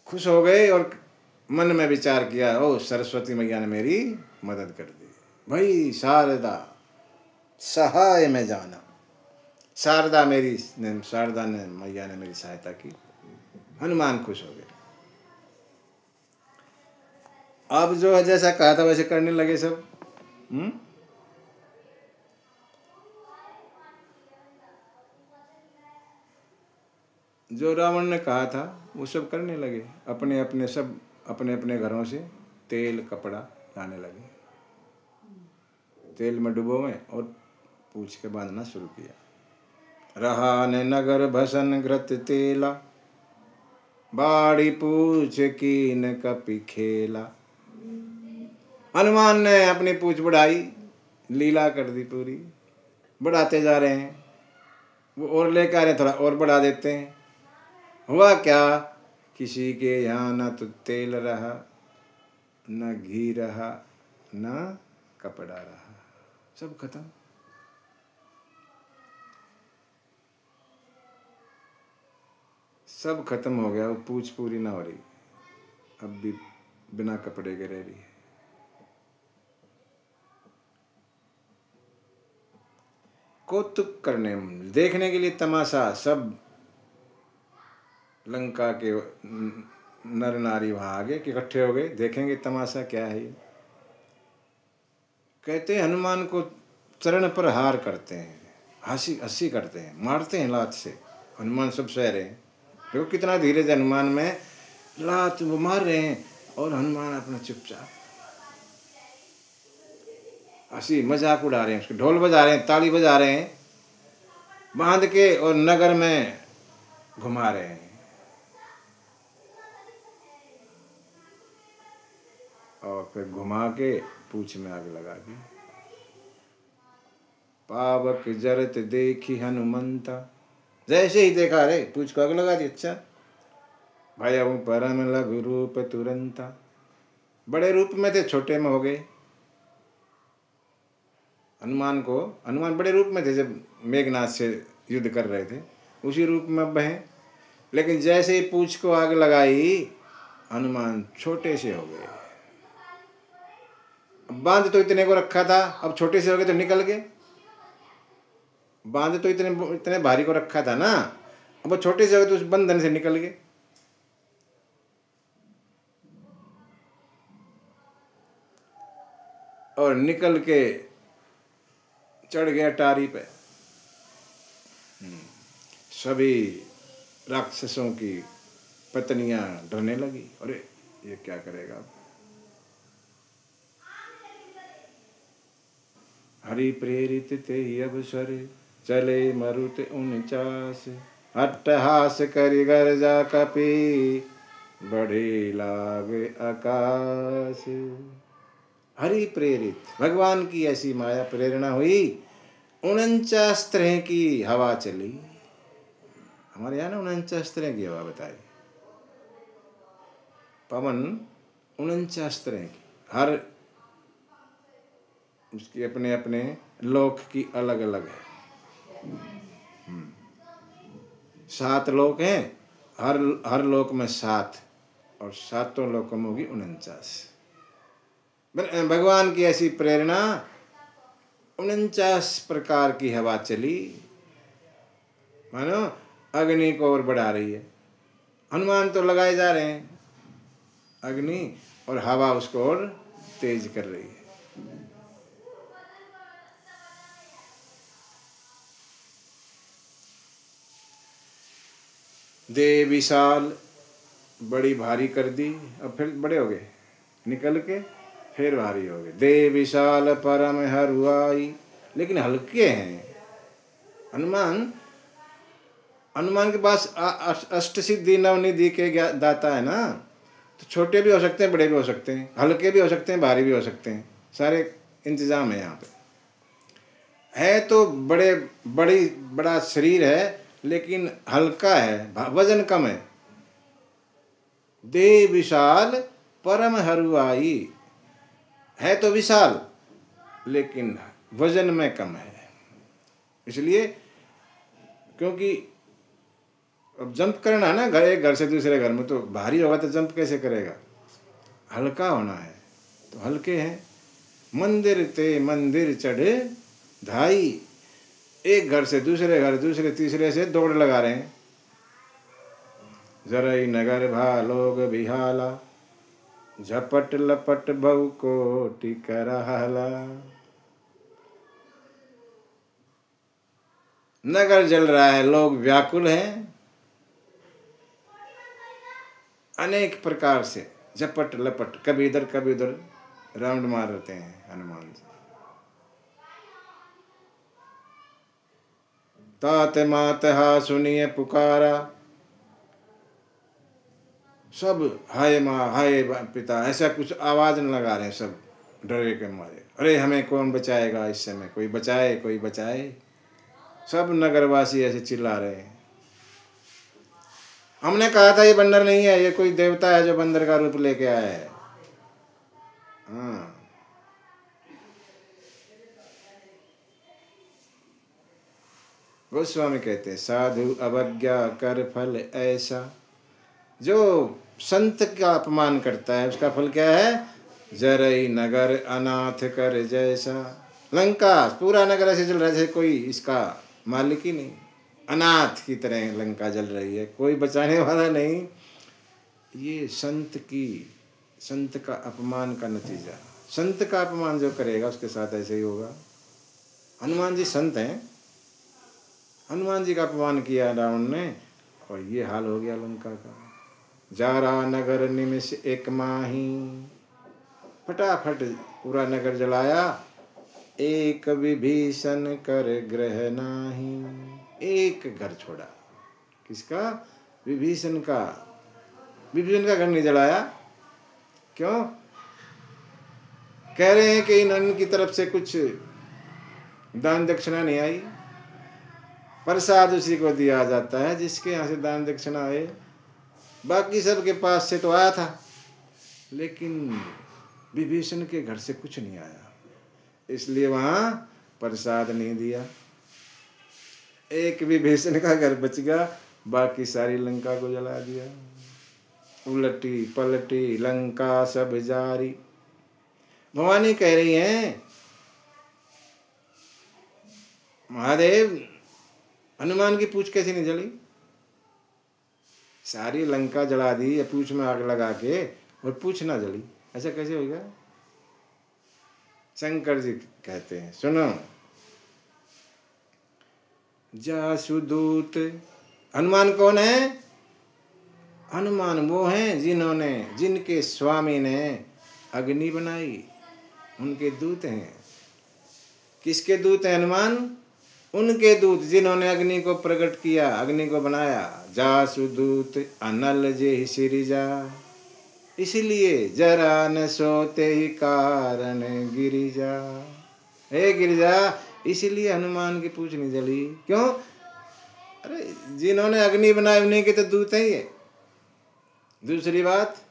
खुश हो गए और मन में विचार किया, ओ सरस्वती मैया ने मेरी मदद कर दी। भाई शारदा सहाय में जाना। शारदा ने मैया ने मेरी सहायता की। हनुमान खुश हो गए। अब जो जैसा कहा था वैसे करने लगे सब। जो रावण ने कहा था वो सब करने लगे। अपने अपने घरों से तेल कपड़ा लाने लगे। तेल में डुबोए और पूछ के बांधना शुरू किया। रहा ने नगर भसन घृत तेला, बाड़ी पूछ कीन कपि खेला। हनुमान ने अपनी पूछ बढ़ाई, लीला कर दी पूरी। बढ़ाते जा रहे हैं, वो और लेकर आ रहे हैं, थोड़ा और बढ़ा देते हैं। हुआ क्या, किसी के यहाँ न तो तेल रहा, न घी रहा, न कपड़ा रहा, सब खत्म। सब खत्म हो गया। वो पूछ पूरी ना हो रही, अब भी बिना कपड़े के रह रही है। कौतुक करने, देखने के लिए तमाशा, सब लंका के नर नारी वहां आगे इकट्ठे हो गए। देखेंगे तमाशा क्या है ये। कहते हैं हनुमान को चरण पर हार करते हैं, हंसी करते हैं, मारते हैं लात से। हनुमान सब सह रहे हैं। देखो कितना धीरज हनुमान में, लात वो मार रहे हैं और हनुमान अपना चुपचाप हंसी मजाक उड़ा रहे हैं। उसके ढोल बजा रहे हैं, ताली बजा रहे हैं, बांध के और नगर में घुमा रहे हैं। और फिर घुमा के पूछ में आग लगा दी। पावक जरत देखी हनुमंता। जैसे ही देखा, रे पूछ को आग लगा दी। अच्छा भाई, अब परम लघु रूप तुरंता। बड़े रूप में थे, छोटे में हो गए। हनुमान बड़े रूप में थे जब मेघनाथ से युद्ध कर रहे थे, उसी रूप में अब हैं। लेकिन जैसे ही पूछ को आग लगाई, हनुमान छोटे से हो गए। बांध तो इतने को रखा था, अब छोटे से हो गए तो निकल गए। बांध तो इतने भारी को रखा था ना, अब वो छोटे से हो गए तो उस बंधन से निकल गए। और निकल के चढ़ गया टारी पे। सभी राक्षसों की पत्नियां डरने लगी। अरे ये क्या करेगा। हरि प्रेरित ते अवसर, चले मरुत 49। अट्टहास करि गर्जा कपि, बढ़े लाग आकाश। हरि प्रेरित, भगवान की ऐसी माया प्रेरणा हुई। 49 तरह की हवा चली। हमारे यहाँ ना 49 तरह की हवा बताई। पवन 49 तरह की, हर उसकी अपने अपने लोक की अलग अलग है। 7 लोक हैं, हर लोक में 7, और 7 लोकों में होगी 49। भगवान की ऐसी प्रेरणा, 49 प्रकार की हवा चली, मानो अग्नि को और बढ़ा रही है। हनुमान तो लगाए जा रहे हैं अग्नि, और हवा उसको और तेज कर रही है। दे विशाल, बड़ी भारी कर दी, अब फिर बड़े हो गए, निकल के फिर भारी हो गए। दे विशाल परम हरुआई, लेकिन हल्के हैं। हनुमान के पास अष्ट सिद्धि नवनिधि के दाता है ना, तो छोटे भी हो सकते हैं, बड़े भी हो सकते हैं, हल्के भी हो सकते हैं, भारी भी हो सकते हैं, सारे इंतजाम है यहाँ पे। है तो बड़ा शरीर है, लेकिन हल्का है, वजन कम है। दे विशाल परम हरुआई, है तो विशाल लेकिन वजन में कम है। इसलिए क्योंकि अब जंप करना है ना, एक घर से दूसरे घर में, तो भारी होगा तो जंप कैसे करेगा, हल्का होना है, तो हल्के हैं। मंदिर ते मंदिर चढ़े धाई, एक घर से दूसरे घर, दूसरे तीसरे से दौड़ लगा रहे हैं। जरई नगर भा लोग बिहाला, झपट लपट बहु कोटि करहला। नगर जल रहा है, लोग व्याकुल हैं, अनेक प्रकार से झपट लपट, कभी इधर कभी उधर राउंड मार रहते हैं हनुमान जी। तात मात हा सुनिए पुकारा, सब हाय माँ हाय पिता, ऐसा कुछ आवाज न लगा रहे हैं, सब डरे के मारे। अरे हमें कौन बचाएगा इस समय, कोई बचाए कोई बचाए। सब नगरवासी ऐसे चिल्ला रहे हैं। हमने कहा था ये बंदर नहीं है, ये कोई देवता है जो बंदर का रूप लेके आया है। हाँ, गोस्वामी कहते हैं, साधु अवज्ञा कर फल ऐसा, जो संत का अपमान करता है उसका फल क्या है, जरई नगर अनाथ कर जैसा। लंका पूरा नगर ऐसे जल रहा है जैसे कोई इसका मालिक ही नहीं, अनाथ की तरह लंका जल रही है, कोई बचाने वाला नहीं। ये संत का अपमान का नतीजा। संत का अपमान जो करेगा उसके साथ ऐसे ही होगा। हनुमान जी संत हैं, हनुमान जी का अपमान किया रावण ने, और ये हाल हो गया लंका का। जारा नगर निमिष एक माही, फटाफट पूरा नगर जलाया, एक विभीषण कर ग्रह नाही। एक घर छोड़ा, किसका, विभीषण का। विभीषण का घर नहीं जलाया, क्यों, कह रहे हैं कि इनकी तरफ से कुछ दान दक्षिणा नहीं आई। प्रसाद उसी को दिया जाता है जिसके यहाँ से दान दक्षिणा आए। बाकी सबके पास से तो आया था, लेकिन विभीषण के घर से कुछ नहीं आया, इसलिए वहाँ प्रसाद नहीं दिया। एक विभीषण का घर बच गया, बाकी सारी लंका को जला दिया। उलटी पलटी लंका सब जारी। भवानी कह रही हैं, महादेव हनुमान की पूंछ कैसे नहीं जली, सारी लंका जला दी, पूंछ में आग लगा के, और पूंछ ना जली, ऐसा कैसे होगा। शंकर जी कहते हैं, सुनो, जासुदूत। हनुमान कौन है, हनुमान वो हैं जिनके स्वामी ने अग्नि बनाई, उनके दूत हैं। किसके दूत हैं हनुमान, उनके दूत जिन्होंने अग्नि को प्रकट किया, अग्नि को बनाया। जासुदूत अनल जे सिरिजा, इसलिए जरा न सोते ही कारण गिरिजा। हे गिरिजा, इसलिए हनुमान की पूंछ नहीं जली, क्यों, अरे जिन्होंने अग्नि बनाई उन्हीं के तो दूत हैं ये। दूसरी बात,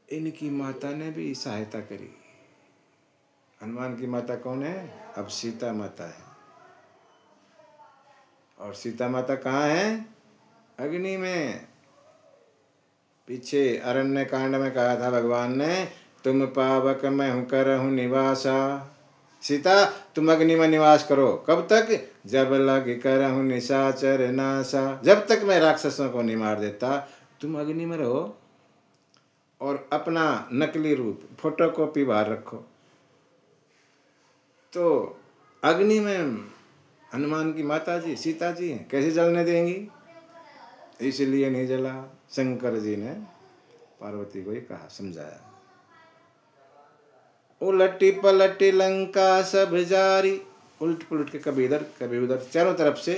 इनकी माता ने भी सहायता करी। हनुमान की माता कौन है, अब सीता माता है। और सीता माता कहाँ हैं? अग्नि में। पीछे अरण्य कांड में कहा था भगवान ने, तुम पावक मैं हूँ करहूँ निवासा। सीता तुम अग्नि में निवास करो। कब तक? जब लग करहूँ निशाचर नासा। जब तक मैं राक्षसों को नहीं मार देता तुम अग्नि में रहो और अपना नकली रूप फोटोकॉपी बाहर रखो। तो अग्नि में हनुमान की माता जी सीता जी हैं, कैसे जलने देंगी? इसलिए नहीं जला। शंकर जी ने पार्वती को ये कहा, समझाया। उलटी पलटी लंका सब जारी। उलट पुलट के कभी इधर कभी उधर, चारों तरफ से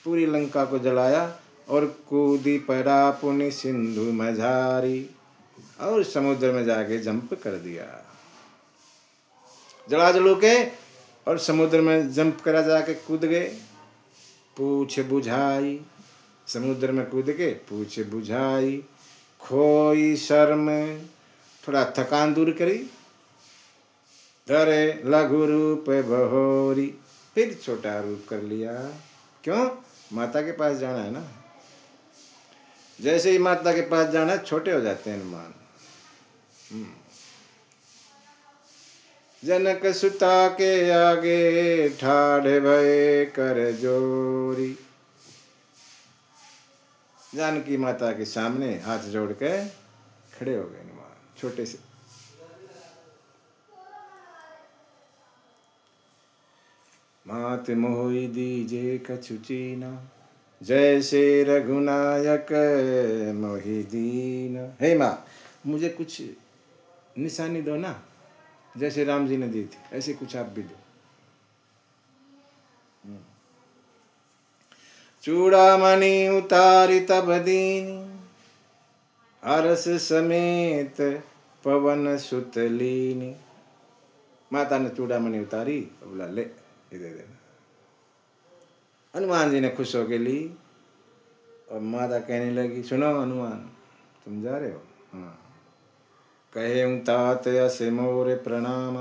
पूरी लंका को जलाया। और कूदी पड़ा पुनि सिंधु मझारी। और समुद्र में जाके जंप कर दिया। जला जलू के और समुद्र में जंप करा, जाके कूद गए। पूछ बुझाई, समुद्र में कूद के पूछ बुझाई। खोई शर्म, थोड़ा थकान दूर करी। धरे लघु रूप बहोरी, फिर छोटा रूप कर लिया। क्यों? माता के पास जाना है ना। जैसे ही माता के पास जाना है छोटे हो जाते हैं हनुमान। जनक सुता के आगे ठाढ़ भये कर जोरी। जानकी माता के सामने हाथ जोड़ के खड़े हो गए हनुमान, छोटे से। मात मोहि दीजे कछु चीना, जैसे रघुनायक मोहि दीन। हे माँ, मुझे कुछ निशानी दो ना, जैसे राम जी ने दी थी ऐसे कुछ आप भी दो। चूड़ामणि उतारी तब दीन, हरस समेत पवन सुत लीनी। माता ने चूड़ामणि उतारी, बोला ले ये दे देना। हनुमान जी ने खुश होके ली। और माता कहने लगी, सुनो हनुमान, तुम जा रहे हो? हाँ। कहे तात यस मोर प्रणाम,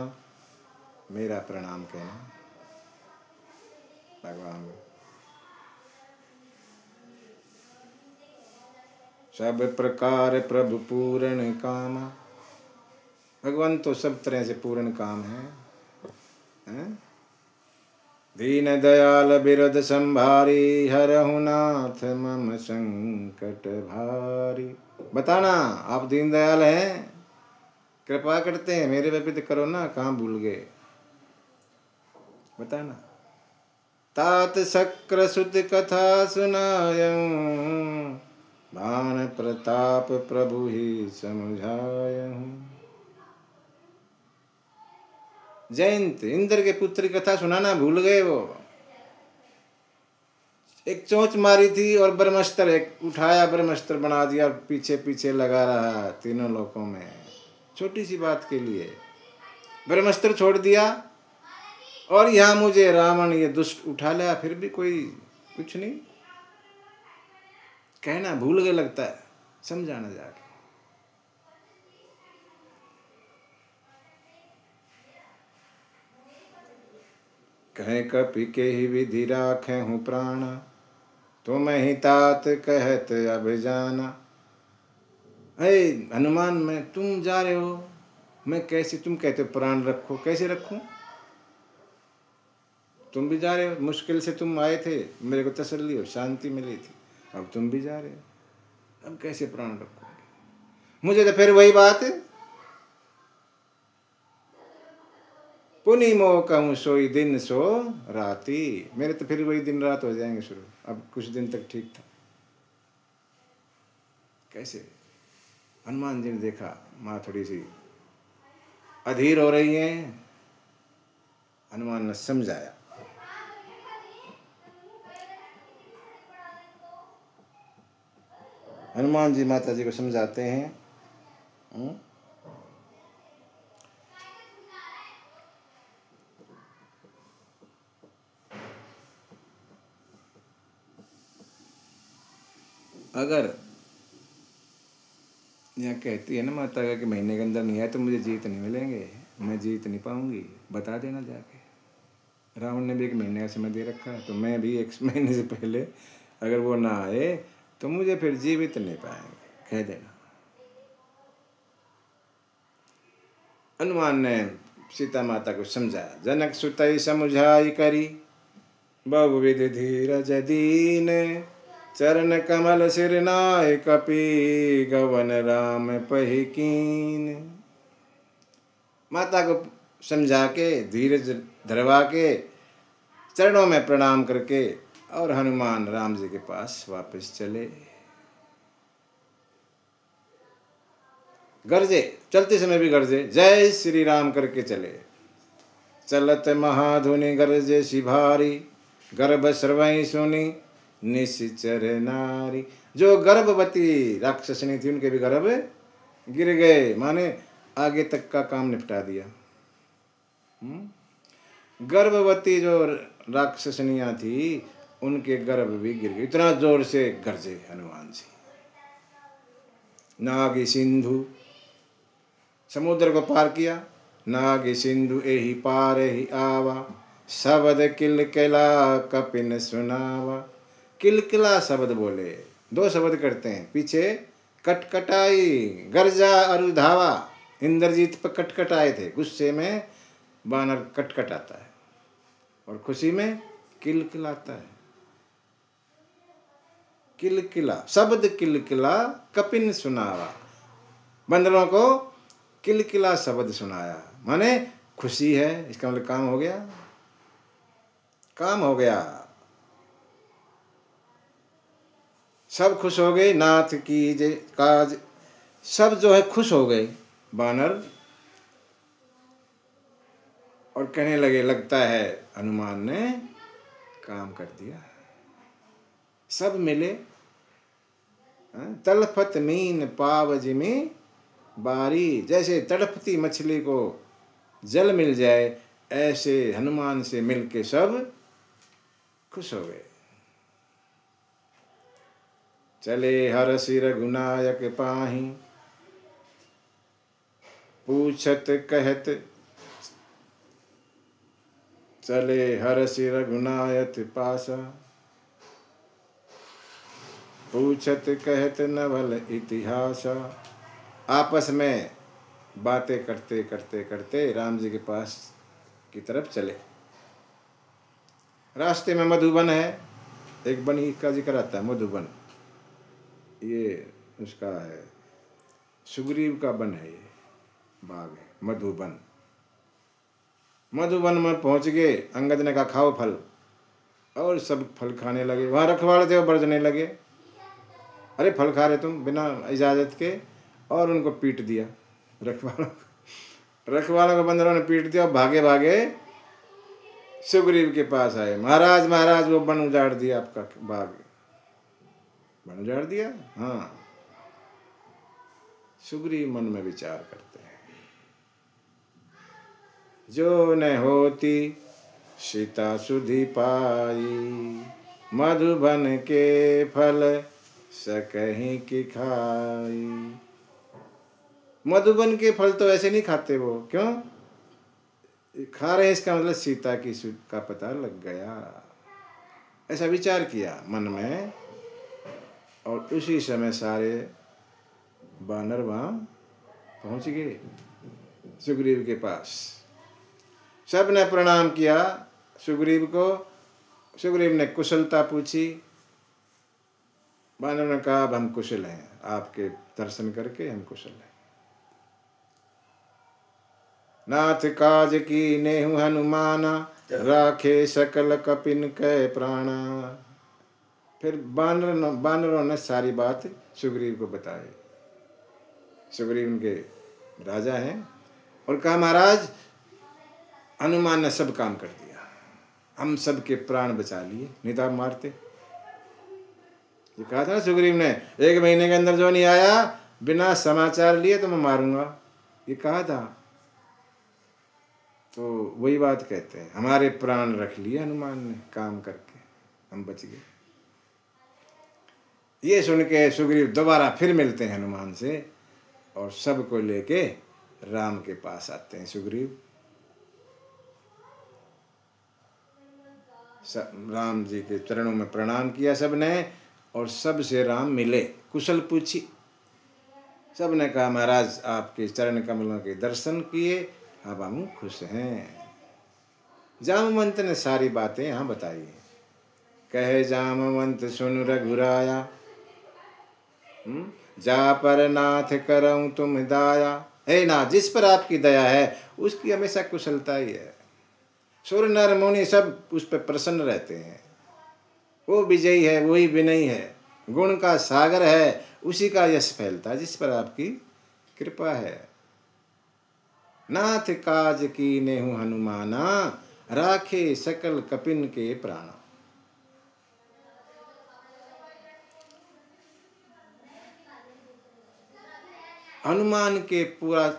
मेरा प्रणाम कहना भगवान। सब प्रकार प्रभु पूर्ण काम, भगवान तो सब तरह से पूर्ण काम है। दीन दयाल बिरद संभारी, हरहु नाथ मम संकट भारी। बताना, आप दीन दयाल हैं, कृपा करते हैं, मेरे पे तो करो ना, कहाँ भूल गए? बताना। तात शक्र सुत कथा सुनायऊं, भान प्रताप प्रभु ही समझायऊं। जयंत इंद्र के पुत्र की कथा सुनाना भूल गए वो। एक चोंच मारी थी और ब्रह्मास्त्र एक उठाया, ब्रह्मास्त्र बना दिया और पीछे पीछे लगा रहा तीनों लोकों में। छोटी सी बात के लिए ब्रह्मास्त्र छोड़ दिया और यहाँ मुझे रावण ये दुष्ट उठा लिया, फिर भी कोई कुछ नहीं। कहना भूल गए लगता है, समझाना जाके। कहें कपि के ही विधि राखे हूँ प्राण, तुम ही तात कहत अब जाना। हे हनुमान, मैं तुम जा रहे हो, मैं कैसे, तुम कहते हो प्राण रखो, कैसे रखूं? तुम भी जा रहे हो, मुश्किल से तुम आए थे, मेरे को तसल्ली हो, शांति मिली थी, अब तुम भी जा रहे हो, अब कैसे प्राण रखोगे? मुझे तो फिर वही बात है, पुनि मोह कहूँ सोई दिन सो राती। मेरे तो फिर वही दिन रात हो जाएंगे शुरू। अब कुछ दिन तक ठीक था, कैसे? हनुमान जी ने देखा माँ थोड़ी सी अधीर हो रही है, हनुमान ने समझाया। हनुमान जी माता जी को समझाते हैं। अगर यहाँ कहती है ना माता का कि महीने के अंदर नहीं आए तो मुझे जीत नहीं मिलेंगे, मैं जीत नहीं पाऊंगी, बता देना जाके। रावण ने भी 1 महीने का समय दे रखा है, तो मैं भी 1 महीने से पहले अगर वो ना आए तो मुझे फिर जीवित नहीं पाएंगे, कह देना। हनुमान ने सीता माता को समझाया। जनक सुतई समुझाई करी, बहुविध धीरज दीन, चरण कमल सिर नाय कपि, गवन राम पहि कीन। माता को समझा के, धीरज धरवा के, चरणों में प्रणाम करके और हनुमान राम जी के पास वापस चले। गरजे, चलते समय भी गरजे, जय श्री राम करके चले। चलत महाधुनि गरजे सिभारी, गर्भ सर्वई सुनी निश्चर नारी। जो गर्भवती राक्षसनी थी उनके भी गर्भ गिर गए, माने आगे तक का काम निपटा दिया। गर्भवती जो राक्षसनियाँ थी उनके गर्भ भी गिर गए, इतना जोर से गरजे हनुमान जी। नागी सिंधु, समुद्र को पार किया। नागी सिंधु एहि पार ही आवा, शब्द किलकिला कपिन सुनावा। किलकिला शब्द बोले, 2 शब्द करते हैं पीछे, कटकटाई, गर्जा और धावा। इंद्रजीत पर कटकटाए थे, गुस्से में बानर कटकटाता है और खुशी में किलकिलाता है। किलकिला शब्द, किलकिला कपिन सुनावा, बंदरों को किलकिला शब्द सुनाया, माने खुशी है, इसका मतलब काम हो गया, काम हो गया, सब खुश हो गए। नाथ की जय काज, सब जो है खुश हो गए बानर, और कहने लगे लगता है हनुमान ने काम कर दिया। सब मिले, तलफत मीन पावज में बारी, जैसे तड़पती मछली को जल मिल जाए ऐसे हनुमान से मिलके सब खुश हो गए। चले हरषि रघुनायक पाहि, पूछत कहत, चले हरषि रघुनायक पासा, पूछत कहत नवल इतिहासा। आपस में बातें करते करते करते राम जी के पास की तरफ चले। रास्ते में मधुबन है, एक वन का जिक्र आता है, मधुबन, ये उसका है, सुग्रीव का वन है, ये बाग है मधुबन। मधुबन में पहुंच गए, अंगद ने कहा खाओ फल, और सब फल खाने लगे। वहाँ रखवाले थे, वो बरसने लगे, अरे फल खा रहे तुम बिना इजाज़त के, और उनको पीट दिया। रखवालों को बंदरों ने पीट दिया, और भागे भागे सुग्रीव के पास आए। महाराज महाराज वो वन उजाड़ दिया, आपका बाग वन उजाड़ दिया। हाँ, सुग्रीव मन में विचार करते हैं, जो न होती सीता सुधि पाई, मधुबन के फल सकहीं की खाई। मधुबन के फल तो ऐसे नहीं खाते वो, क्यों खा रहे हैं, इसका मतलब सीता की सुध का पता लग गया। ऐसा विचार किया मन में, और उसी समय सारे बानर वहाँ पहुँच गए सुग्रीव के पास। सब ने प्रणाम किया सुग्रीव को। सुग्रीव ने कुशलता पूछी। बानर ने कहा अब हम कुशल हैं, आपके दर्शन करके हम कुशल हैं। नाथ काज की नेहु हनुमाना, राखे सकल कपिन कै प्राणा। फिर बानरों ने सारी बात सुग्रीव को बताई। सुग्रीव उनके राजा हैं, और कहा महाराज हनुमान ने सब काम कर दिया, हम सब के प्राण बचा लिए, नहीं तो आप मारते। ये कहा था ना सुग्रीव ने, 1 महीने के अंदर जो नहीं आया बिना समाचार लिए तो मैं मारूंगा, ये कहा था। तो वही बात कहते हैं, हमारे प्राण रख लिए हनुमान ने काम करके, हम बच गए। ये सुन के सुग्रीव दोबारा फिर मिलते हैं हनुमान से, और सबको लेके राम के पास आते हैं सुग्रीव। राम जी के चरणों में प्रणाम किया सबने, और सबसे राम मिले, कुशल पूछी। सबने कहा महाराज आपके चरण कमलों के दर्शन किए, अब हम खुश हैं। जामवंत ने सारी बातें यहाँ बताई। कहे जामवंत सुन रघुराया, जा पर नाथ करऊं तुम दाया। हे नाथ, जिस पर आपकी दया है उसकी हमेशा कुशलता ही है। सुर नर मुनि सब उस पर प्रसन्न रहते हैं। वो विजयी है, वही विनयी है, गुण का सागर है, उसी का यश फैलता है जिस पर आपकी कृपा है। नाथ काज कीने हूँ हनुमाना, राखे सकल कपिन के प्राण। हनुमान के पूरा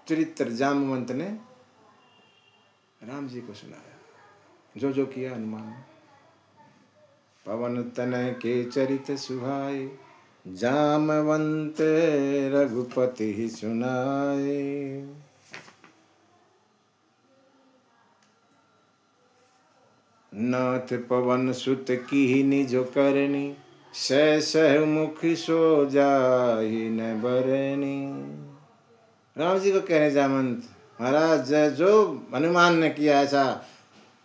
चरित्र जामवंत ने राम जी को सुनाया, जो जो किया हनुमान ने। पवन तनय के चरित सुहाए, जामवंत रघुपति ही सुनाए। नाथ पवन सुत की निज करनी, सह सह मुख सो जाहि न बरनी। राम जी को कह रहे जामवंत, महाराज जो हनुमान ने किया ऐसा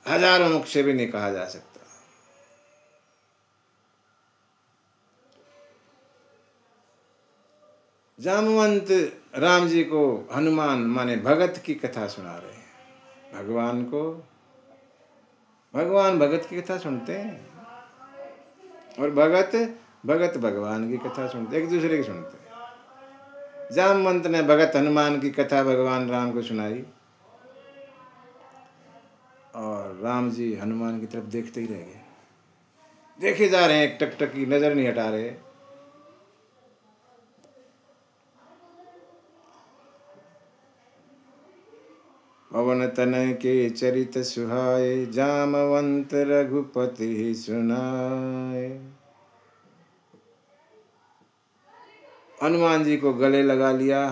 हजारों मुख से भी नहीं कहा जा सकता। जामवंत राम जी को हनुमान माने भगत की कथा सुना रहे हैं। भगवान को भगवान भगत की कथा सुनते हैं, और भगत भगत भगवान की कथा सुनते, एक दूसरे की सुनते हैं। जामवंत ने भगत हनुमान की कथा भगवान राम को सुनाई, और राम जी हनुमान की तरफ देखते ही रह गए। देखे जा रहे हैं, एक टक टक की नजर नहीं हटा रहे। पवन तनय के चरित सुहाए, जामवंत रघुपति ही सुनाए। हनुमान जी को गले लगा लिया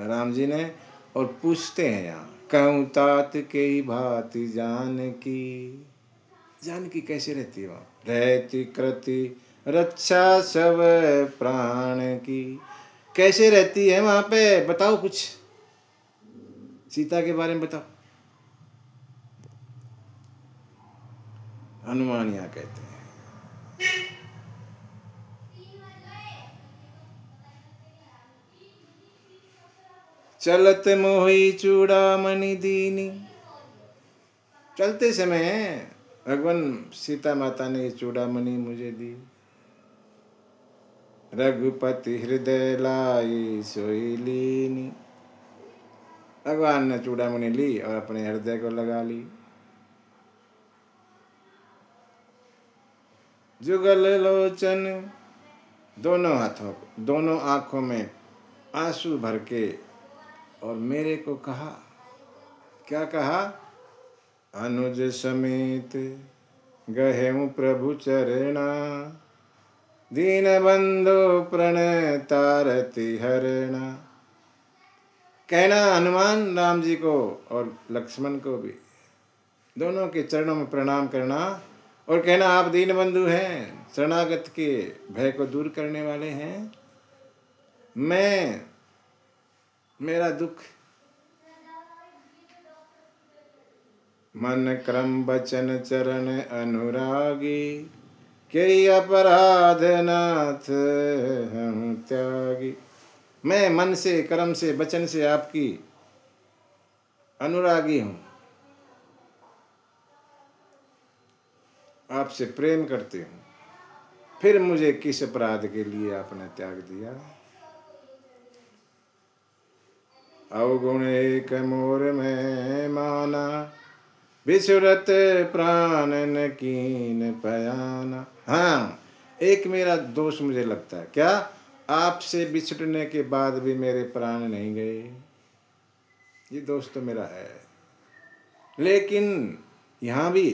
राम जी ने, और पूछते हैं यहाँ, कहूँ तात के ही भांति जानकी। जानकी कैसे रहती है वहाँ? रहती कृति रक्षा सब प्राण की। कैसे रहती है वहाँ पे, बताओ कुछ सीता के बारे में बताओ। हनुमान यहाँ कहते हैं, चलत मोही चूड़ामणि दीनी। चलते समय भगवान सीता माता ने ये चूड़ामणि मुझे दी। रघुपति हृदय लाई सोई लीनी। भगवान ने चूड़ामणि ली और अपने हृदय को लगा ली। जुगल लोचन, दोनों हाथों को, दोनों आंखों में आंसू भर के, और मेरे को कहा, क्या कहा? अनुज समेत गहेऊ प्रभु चरणा, दीन बंधु प्रणय तारति हरणा। कहना हनुमान राम जी को और लक्ष्मण को भी, दोनों के चरणों में प्रणाम करना, और कहना आप दीन बंधु हैं, शरणागत के भय को दूर करने वाले हैं। मेरा दुख मन क्रम वचन चरण अनुरागी, के अपराध नाथ हम त्यागी। मैं मन से, कर्म से, वचन से आपकी अनुरागी हूँ, आपसे प्रेम करती हूँ, फिर मुझे किस अपराध के लिए आपने त्याग दिया? अवगुण एक मोर में माना, विसुरत प्राण न कीन पयाना। हाँ, एक मेरा दोष मुझे लगता है, क्या? आपसे बिछड़ने के बाद भी मेरे प्राण नहीं गए, ये दोष तो मेरा है। लेकिन यहाँ भी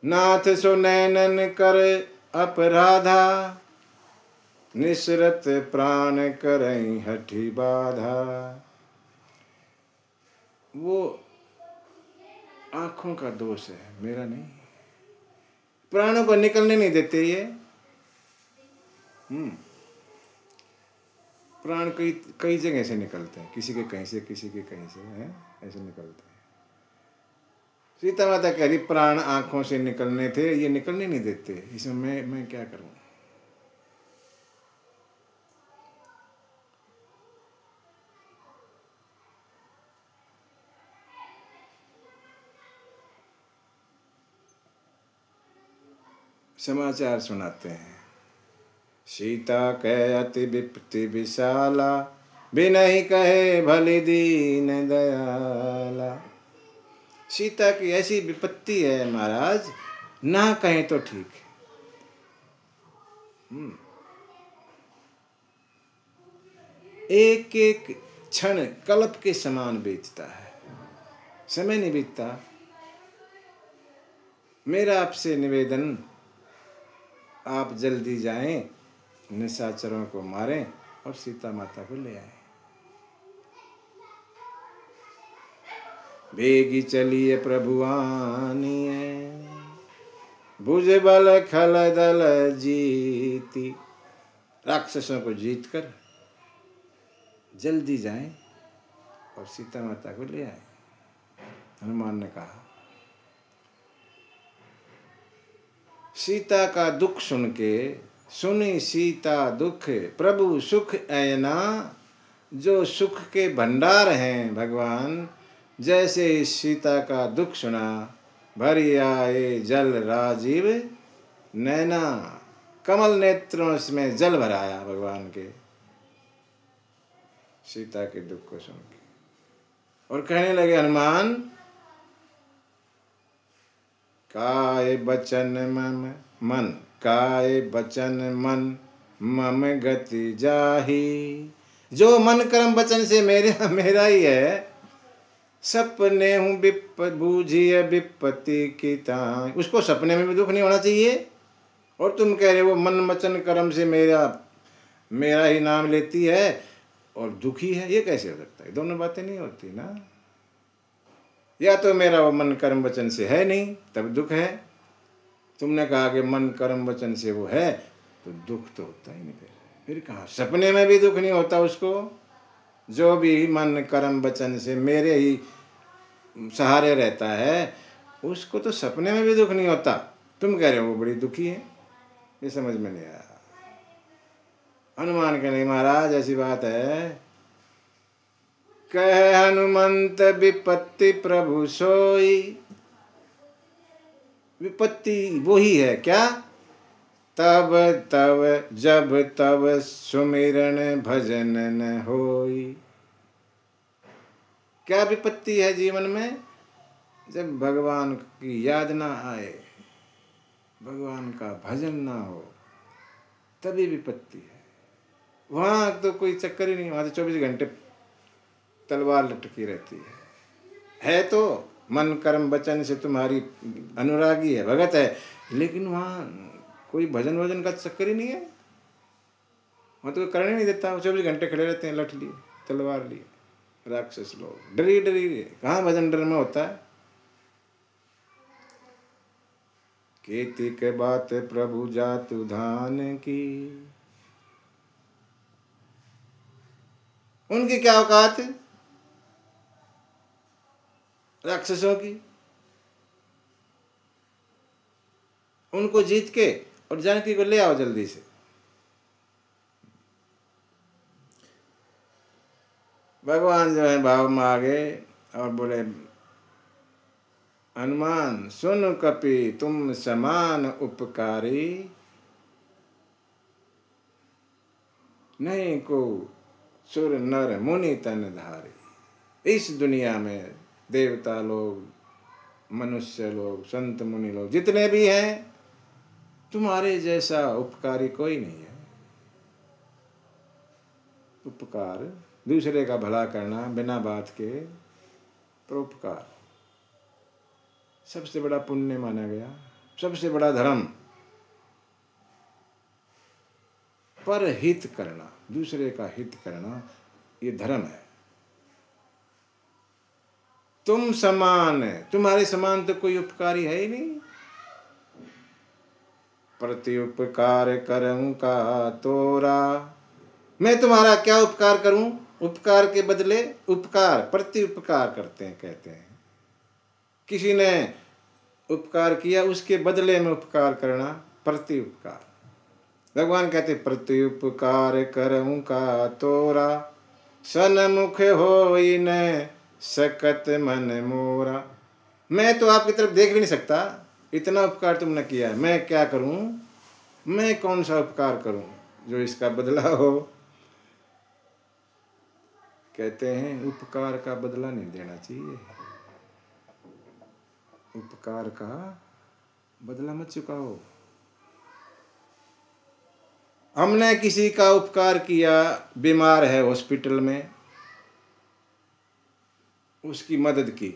नाथ सो नैनन कर अपराधा, निसरत प्राण करई हठी बाधा। वो आंखों का दोष है, मेरा नहीं। प्राणों को निकलने नहीं देते ये। प्राण कई कई जगह से निकलते हैं, किसी के कहीं से, किसी के कहीं से, हैं ऐसे निकलते हैं। सीता माता कह रही प्राण आंखों से निकलने थे, ये निकलने नहीं देते, इसमें मैं क्या करूं। समाचार सुनाते हैं। सीता कह अति विपत्ति विशाला, बिनहि कहे भली दीन दयाला। सीता की ऐसी विपत्ति है महाराज, ना कहें तो ठीक है। एक एक क्षण कल्प के समान बीतता है, समय नहीं बीतता। मेरा आपसे निवेदन, आप जल्दी जाएं, निशाचरों को मारें और सीता माता को ले आए। बेगी चलिए प्रभु आनिए, भुज बल खल दल जीती। राक्षसों को जीतकर जल्दी जाएं और सीता माता को ले आए। हनुमान ने कहा। सीता का दुख सुन के, सुनी सीता दुख प्रभु सुख ऐना। जो सुख के भंडार हैं भगवान, जैसे सीता का दुख सुना, भरी आए जल राजीव नैना। कमल नेत्रों में जल भराया भगवान के, सीता के दुख को सुन के। और कहने लगे हनुमान, काय बचन मन काय बचन मन मम गति जाही। जो मन कर्म वचन से मेरा ही है, सपने हूँ बूझिए विपत्ति की ताई। उसको सपने में भी दुख नहीं होना चाहिए, और तुम कह रहे हो मन वचन कर्म से मेरा ही नाम लेती है और दुखी है। ये कैसे हो सकता है? दोनों बातें नहीं होती ना। या तो मेरा वो मन कर्म वचन से है नहीं, तब दुख है। तुमने कहा कि मन कर्म वचन से वो है, तो दुख तो होता ही नहीं। फिर कहा सपने में भी दुख नहीं होता उसको। जो भी मन कर्म वचन से मेरे ही सहारे रहता है, उसको तो सपने में भी दुख नहीं होता। तुम कह रहे हो वो बड़ी दुखी है, ये समझ में नहीं आया। हनुमान कहने महाराज ऐसी बात है। कह हनुमंत विपत्ति प्रभु सोई। विपत्ति वो ही है क्या? तब तब जब तब सुमिरन भजन न होई। क्या विपत्ति है जीवन में? जब भगवान की याद ना आए, भगवान का भजन ना हो, तभी विपत्ति है। वहाँ तो कोई चक्कर ही नहीं, वहाँ तो 24 घंटे तलवार लटकी रहती है तो मन कर्म वचन से तुम्हारी अनुरागी है, भगत है, लेकिन वहाँ कोई भजन वजन का चक्कर ही नहीं है। वहाँ तो करने नहीं देता, 24 घंटे खड़े रहते हैं लठ लिए तलवार लिए। राक्षस लोग डरी डरी, कहाँ भजन डर में होता है। खेती के बात प्रभु जातु धान की। उनकी क्या औकात है राक्षसों की? उनको जीत के और जानकी को ले आओ जल्दी से। भगवान जो है भाव में आ गए और बोले हनुमान सुन कपि तुम समान उपकारी। नहीं को सुर नर मुनि तन धारी। इस दुनिया में देवता लोग, मनुष्य लोग, संत मुनि लोग जितने भी हैं, तुम्हारे जैसा उपकारी कोई नहीं है। उपकार, दूसरे का भला करना बिना बात के, परोपकार सबसे बड़ा पुण्य माना गया, सबसे बड़ा धर्म। पर हित करना, दूसरे का हित करना, ये धर्म है। तुम समान है, तुम्हारे समान तो कोई उपकारी है ही नहीं। प्रति उपकार करऊं का तोरा, मैं तुम्हारा क्या उपकार करूं? उपकार के बदले उपकार, प्रति उपकार करते हैं, कहते हैं किसी ने उपकार किया उसके बदले में उपकार करना, प्रति उपकार। भगवान कहते प्रति उपकार करऊं का तोरा, सन्मुख होई न सकत मन मोरा। मैं तो आपकी तरफ देख भी नहीं सकता, इतना उपकार तुमने किया है, मैं क्या करूं? मैं कौन सा उपकार करूं जो इसका बदला हो? कहते हैं उपकार का बदला नहीं देना चाहिए, उपकार का बदला मत चुकाओ। हमने किसी का उपकार किया, बीमार है हॉस्पिटल में, उसकी मदद की,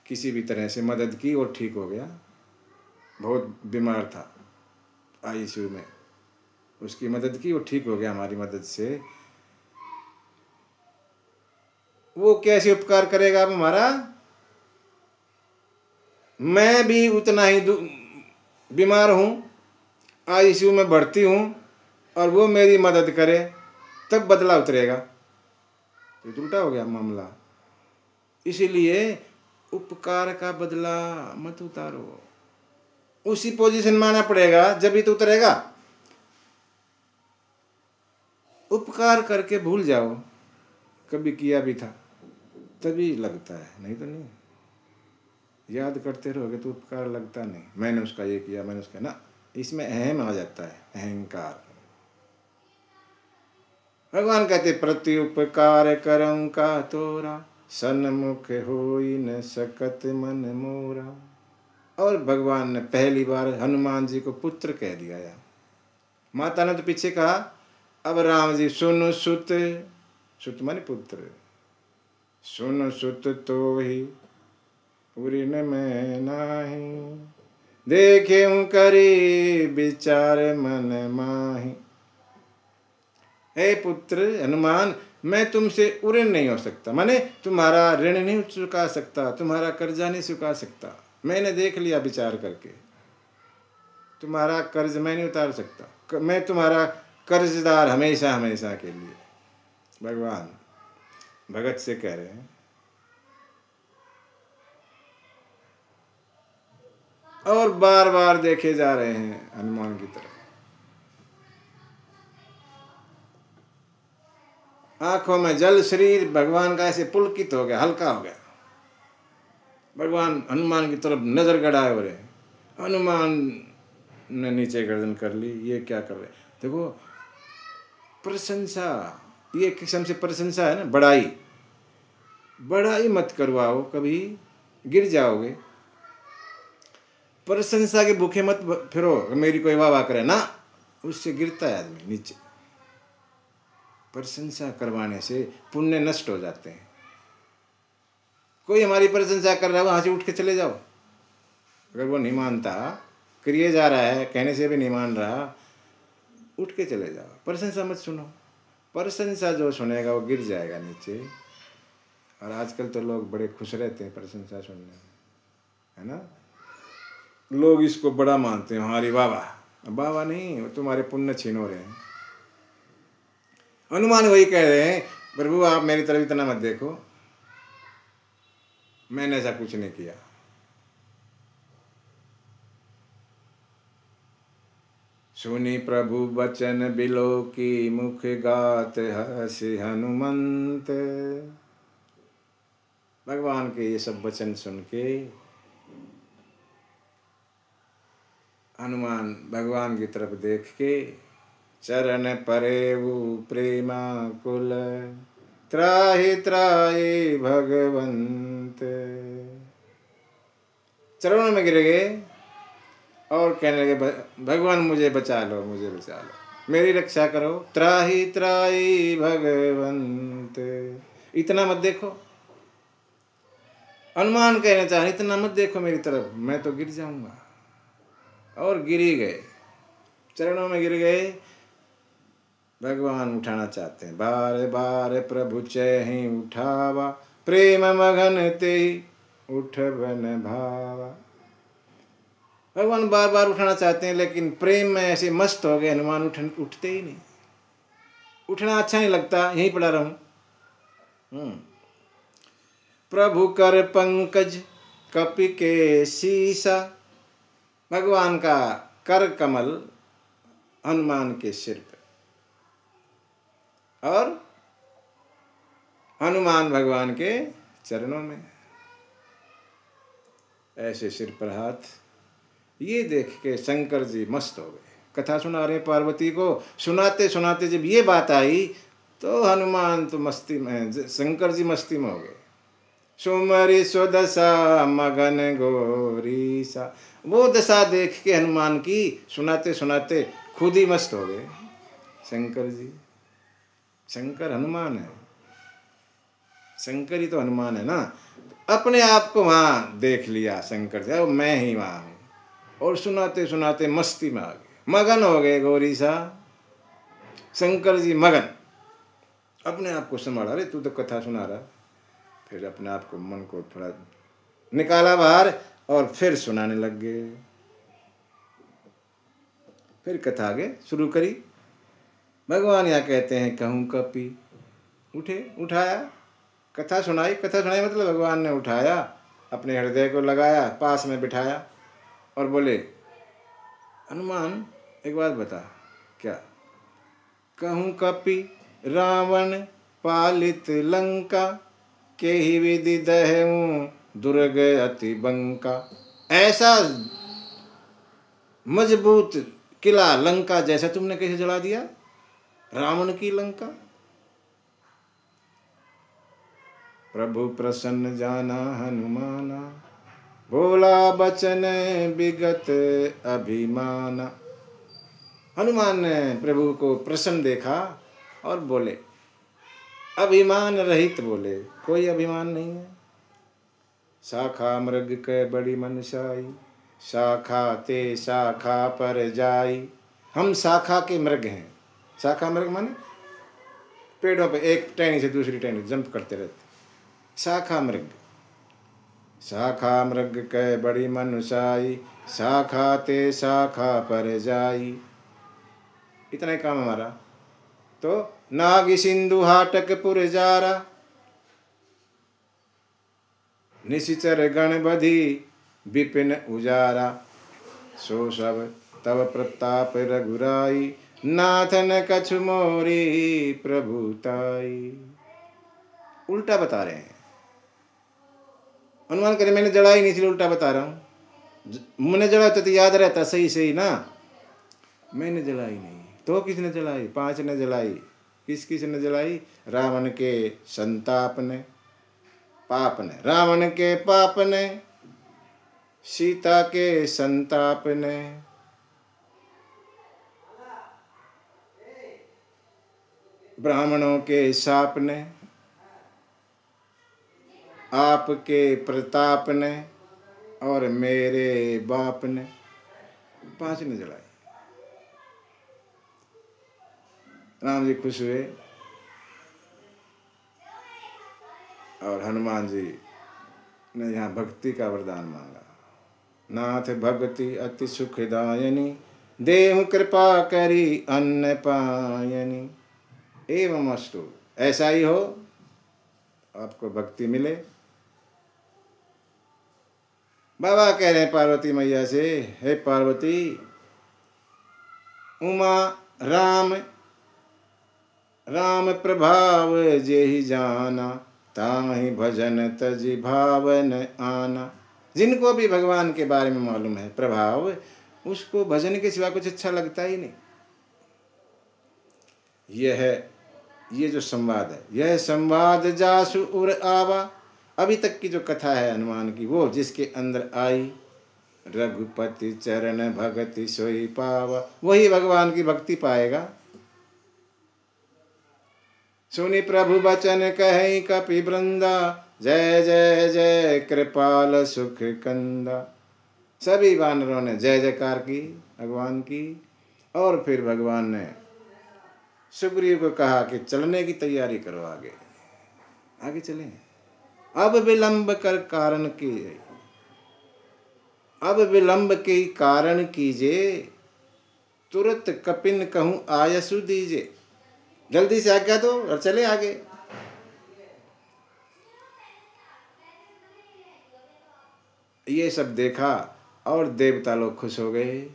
किसी भी तरह से मदद की और ठीक हो गया। बहुत बीमार था आईसीयू में, उसकी मदद की, वो ठीक हो गया हमारी मदद से। वो कैसे उपकार करेगा अब हमारा? मैं भी उतना ही बीमार हूँ, आईसीयू में भर्ती हूँ, और वो मेरी मदद करे, तब बदला उतरेगा। तो उल्टा हो गया मामला। इसीलिए उपकार का बदला मत उतारो, उसी पोजीशन में आना पड़ेगा जब ही तो उतरेगा। उपकार करके भूल जाओ कभी किया भी था, तभी लगता है, नहीं तो नहीं। याद करते रहोगे तो उपकार लगता नहीं। मैंने उसका ये किया, मैंने उसका ना, इसमें अहम आ जाता है, अहंकार। भगवान कहते प्रति उपकार करऊं का तोरा, सन्मुख होई न सकत मन मोरा। और भगवान ने पहली बार हनुमान जी को पुत्र कह दिया यार। माता ने तो पीछे कहा, अब राम जी सुन सुत, सुत माने पुत्र, सुन सुत तो ही उरिन में नाही, देखे करी विचार मन माही। हे पुत्र हनुमान, मैं तुमसे उऋण नहीं हो सकता, माने तुम्हारा ऋण नहीं चुका सकता, तुम्हारा कर्जा नहीं चुका सकता। मैंने देख लिया विचार करके, तुम्हारा कर्ज मैं नहीं उतार सकता, मैं तुम्हारा कर्जदार हमेशा हमेशा के लिए। भगवान भगत से कह रहे हैं। और बार बार देखे जा रहे हैं हनुमान की तरफ, आंखों में जल, शरीर भगवान का ऐसे पुलकित हो गया, हल्का हो गया। भगवान हनुमान की तरफ नजर गड़ाए हो रहे। हनुमान ने नीचे गर्दन कर ली, ये क्या कर रहे? देखो प्रशंसा, ये किस्म से प्रशंसा है ना, बड़ाई। बड़ाई मत करवाओ, कभी गिर जाओगे। प्रशंसा के भूखे मत फिरो, मेरी कोई वाह करे ना, उससे गिरता है आदमी नीचे। प्रशंसा करवाने से पुण्य नष्ट हो जाते हैं। कोई हमारी प्रशंसा कर रहा है, वहाँ से उठ के चले जाओ। अगर वो नहीं मानता, करिए जा रहा है, कहने से भी नहीं मान रहा, उठ के चले जाओ। प्रशंसा मत सुनो, प्रशंसा जो सुनेगा वो गिर जाएगा नीचे। और आजकल तो लोग बड़े खुश रहते हैं प्रशंसा सुनने में, है ना। लोग इसको बड़ा मानते हैं, हमारी वाह वाह नहीं, तुम्हारे पुण्य छीनो रहे हैं। हनुमान वही कह रहे हैं, प्रभु आप मेरी तरफ इतना मत देखो, मैंने ऐसा कुछ नहीं किया। सुनी प्रभु बचन बिलो की, मुख गात हसी हनुमंत। भगवान के ये सब वचन सुन के हनुमान भगवान की तरफ देख के, चरण परेवु प्रेमा कुल, त्राहि त्राहि भगवंत। चरणों में गिर गए और कहने लगे, भगवान मुझे बचा लो, मुझे बचा लो, मेरी रक्षा करो, त्राहि त्राहि भगवंत। इतना मत देखो, हनुमान कहना चाहे, इतना मत देखो मेरी तरफ, मैं तो गिर जाऊंगा। और गिर ही गए, चरणों में गिर गए। भगवान उठाना चाहते हैं, बार बार प्रभु चहि उठावा, प्रेम मगन ते उठ बन भावा। भगवान बार बार उठाना चाहते हैं, लेकिन प्रेम में ऐसे मस्त हो गए हनुमान, उठते ही नहीं। उठना अच्छा नहीं लगता, यहीं पड़ा रहूं। प्रभु कर पंकज कपि के सीसा। भगवान का कर कमल हनुमान के सिर पे, और हनुमान भगवान के चरणों में। ऐसे सिर पर हाथ, ये देख के शंकर जी मस्त हो गए। कथा सुना रहे पार्वती को, सुनाते सुनाते जब ये बात आई तो हनुमान तो मस्ती में, शंकर जी मस्ती में हो गए। सुमरि स्वदशा मगन गोरीसा। वो दशा देख के हनुमान की सुनाते सुनाते खुद ही मस्त हो गए शंकर जी। शंकर हनुमान है, शंकर ही तो हनुमान है ना। अपने आप को वहाँ देख लिया शंकर जी, अब मैं ही वहाँ हूँ, और सुनाते सुनाते मस्ती में आ गए, मगन हो गए गौरीसा। शंकर जी मगन, अपने आप को संभाला। अरे तू तो कथा सुना रहा, फिर अपने आप को, मन को थोड़ा निकाला बाहर और फिर सुनाने लग गए। फिर कथा आगे शुरू करी। भगवान यहाँ कहते हैं कहूँ कपि, उठे, उठाया, कथा सुनाई। कथा सुनाई मतलब भगवान ने उठाया, अपने हृदय को लगाया, पास में बिठाया और बोले, हनुमान एक बात बता। क्या? कहूँ कपि रावण पालित लंका, के ही विधि दहऊँ दुर्ग अति बंका। ऐसा मजबूत किला लंका जैसा तुमने कैसे जला दिया, रावण की लंका। प्रभु प्रसन्न जाना हनुमाना, बोला बचन विगत अभिमाना। हनुमान ने प्रभु को प्रसन्न देखा और बोले, अभिमान रहित बोले, कोई अभिमान नहीं है। शाखा मृग के बड़ी मनसाई, शाखा ते शाखा पर जाई। हम शाखा के मृग हैं। शाखा मृग माने पेड़ों पे एक टहनी से दूसरी टहनी जंप करते रहते, शाखा मृग। शाखा मृग के बड़ी मनुषाई, शाखा ते शाखा पर जाई। इतना ही काम हमारा। तो नाग सिंधु हाटक पुर जारा, निशिचर गण बधी विपिन उजारा। सो सब तव प्रताप रघुराई, नाथन कछु मोरी प्रभुताई। उल्टा बता रहे हैं हनुमान। करे मैंने जड़ाई नहीं थी, उल्टा बता रहा हूँ। मैंने जड़ा तो याद रहता सही सही ना। मैंने जलाई नहीं तो किसने जलाई? 5 ने जलाई। किस किस ने जलाई? रावण के संताप ने, पाप ने, रावण के पाप ने, सीता के संताप ने, ब्राह्मणों के शाप ने, आपके प्रताप ने, और मेरे बाप ने। 5 ने जलाई। राम जी खुश हुए और हनुमान जी ने यहाँ भक्ति का वरदान मांगा। नाथ भक्ति अति सुखदायनी, देहु कृपा करी अन्न पायनी। एवं अस्तु, ऐसा ही हो, आपको भक्ति मिले। बाबा कह रहे हैं पार्वती मैया से, हे पार्वती, उमा राम राम प्रभाव जेहि जाना, ताहि भजन तजि भावन आना। जिनको भी भगवान के बारे में मालूम है प्रभाव, उसको भजन के सिवा कुछ अच्छा लगता ही नहीं। ये जो संवाद है, यह संवाद जासु उर आवा। अभी तक की जो कथा है हनुमान की, वो जिसके अंदर आई, रघुपति चरण भगति सोई पावा। वही भगवान की भक्ति पाएगा। सुनि प्रभु बचन कहि कपि वृंदा, जय जय जय कृपाल सुख कंदा। सभी वानरों ने जय जयकार की भगवान की। और फिर भगवान ने सुग्रीव को कहा कि चलने की तैयारी करो, आगे आगे चलें। अब विलंब कर कारण कीजिए, अब विलंब के कारण कीजिए, तुरंत कपिन कहूँ आयसु दीजिए। जल्दी से आज्ञा दो और चले आगे। ये सब देखा और देवता लोग खुश हो गए।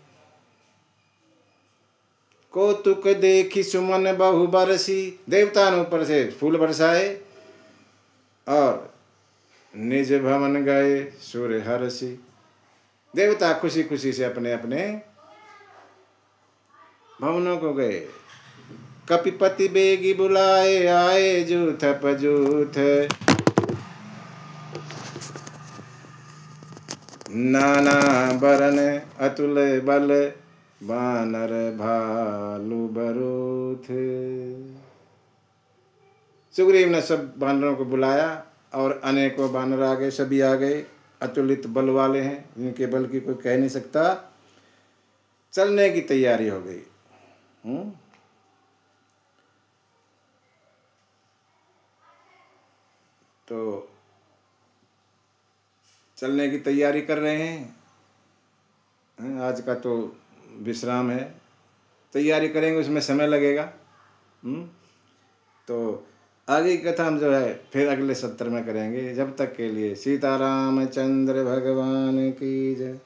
कौतुक देखी सुमन बहु बरसी, देवता ने ऊपर से फूल बरसाए और निज भवन गए सूर्य हर्षि। देवता खुशी खुशी से अपने अपने भवनों को गए। कपिपति बेगी बुलाए, आए जूथ पजूथ, नाना बरन अतुल बल, बानर भालू बरूथ। सुग्रीव ने सब बानरों को बुलाया और अनेकों बानर आ गए, सभी आ गए, अतुलित बल वाले हैं, जिनके बल की कोई कह नहीं सकता। चलने की तैयारी हो गई। तो चलने की तैयारी कर रहे हैं। आज का तो विश्राम है, तैयारी करेंगे, उसमें समय लगेगा। तो आगे की कथा हम जो है फिर अगले सत्र में करेंगे। जब तक के लिए सीताराम चंद्र भगवान की जय।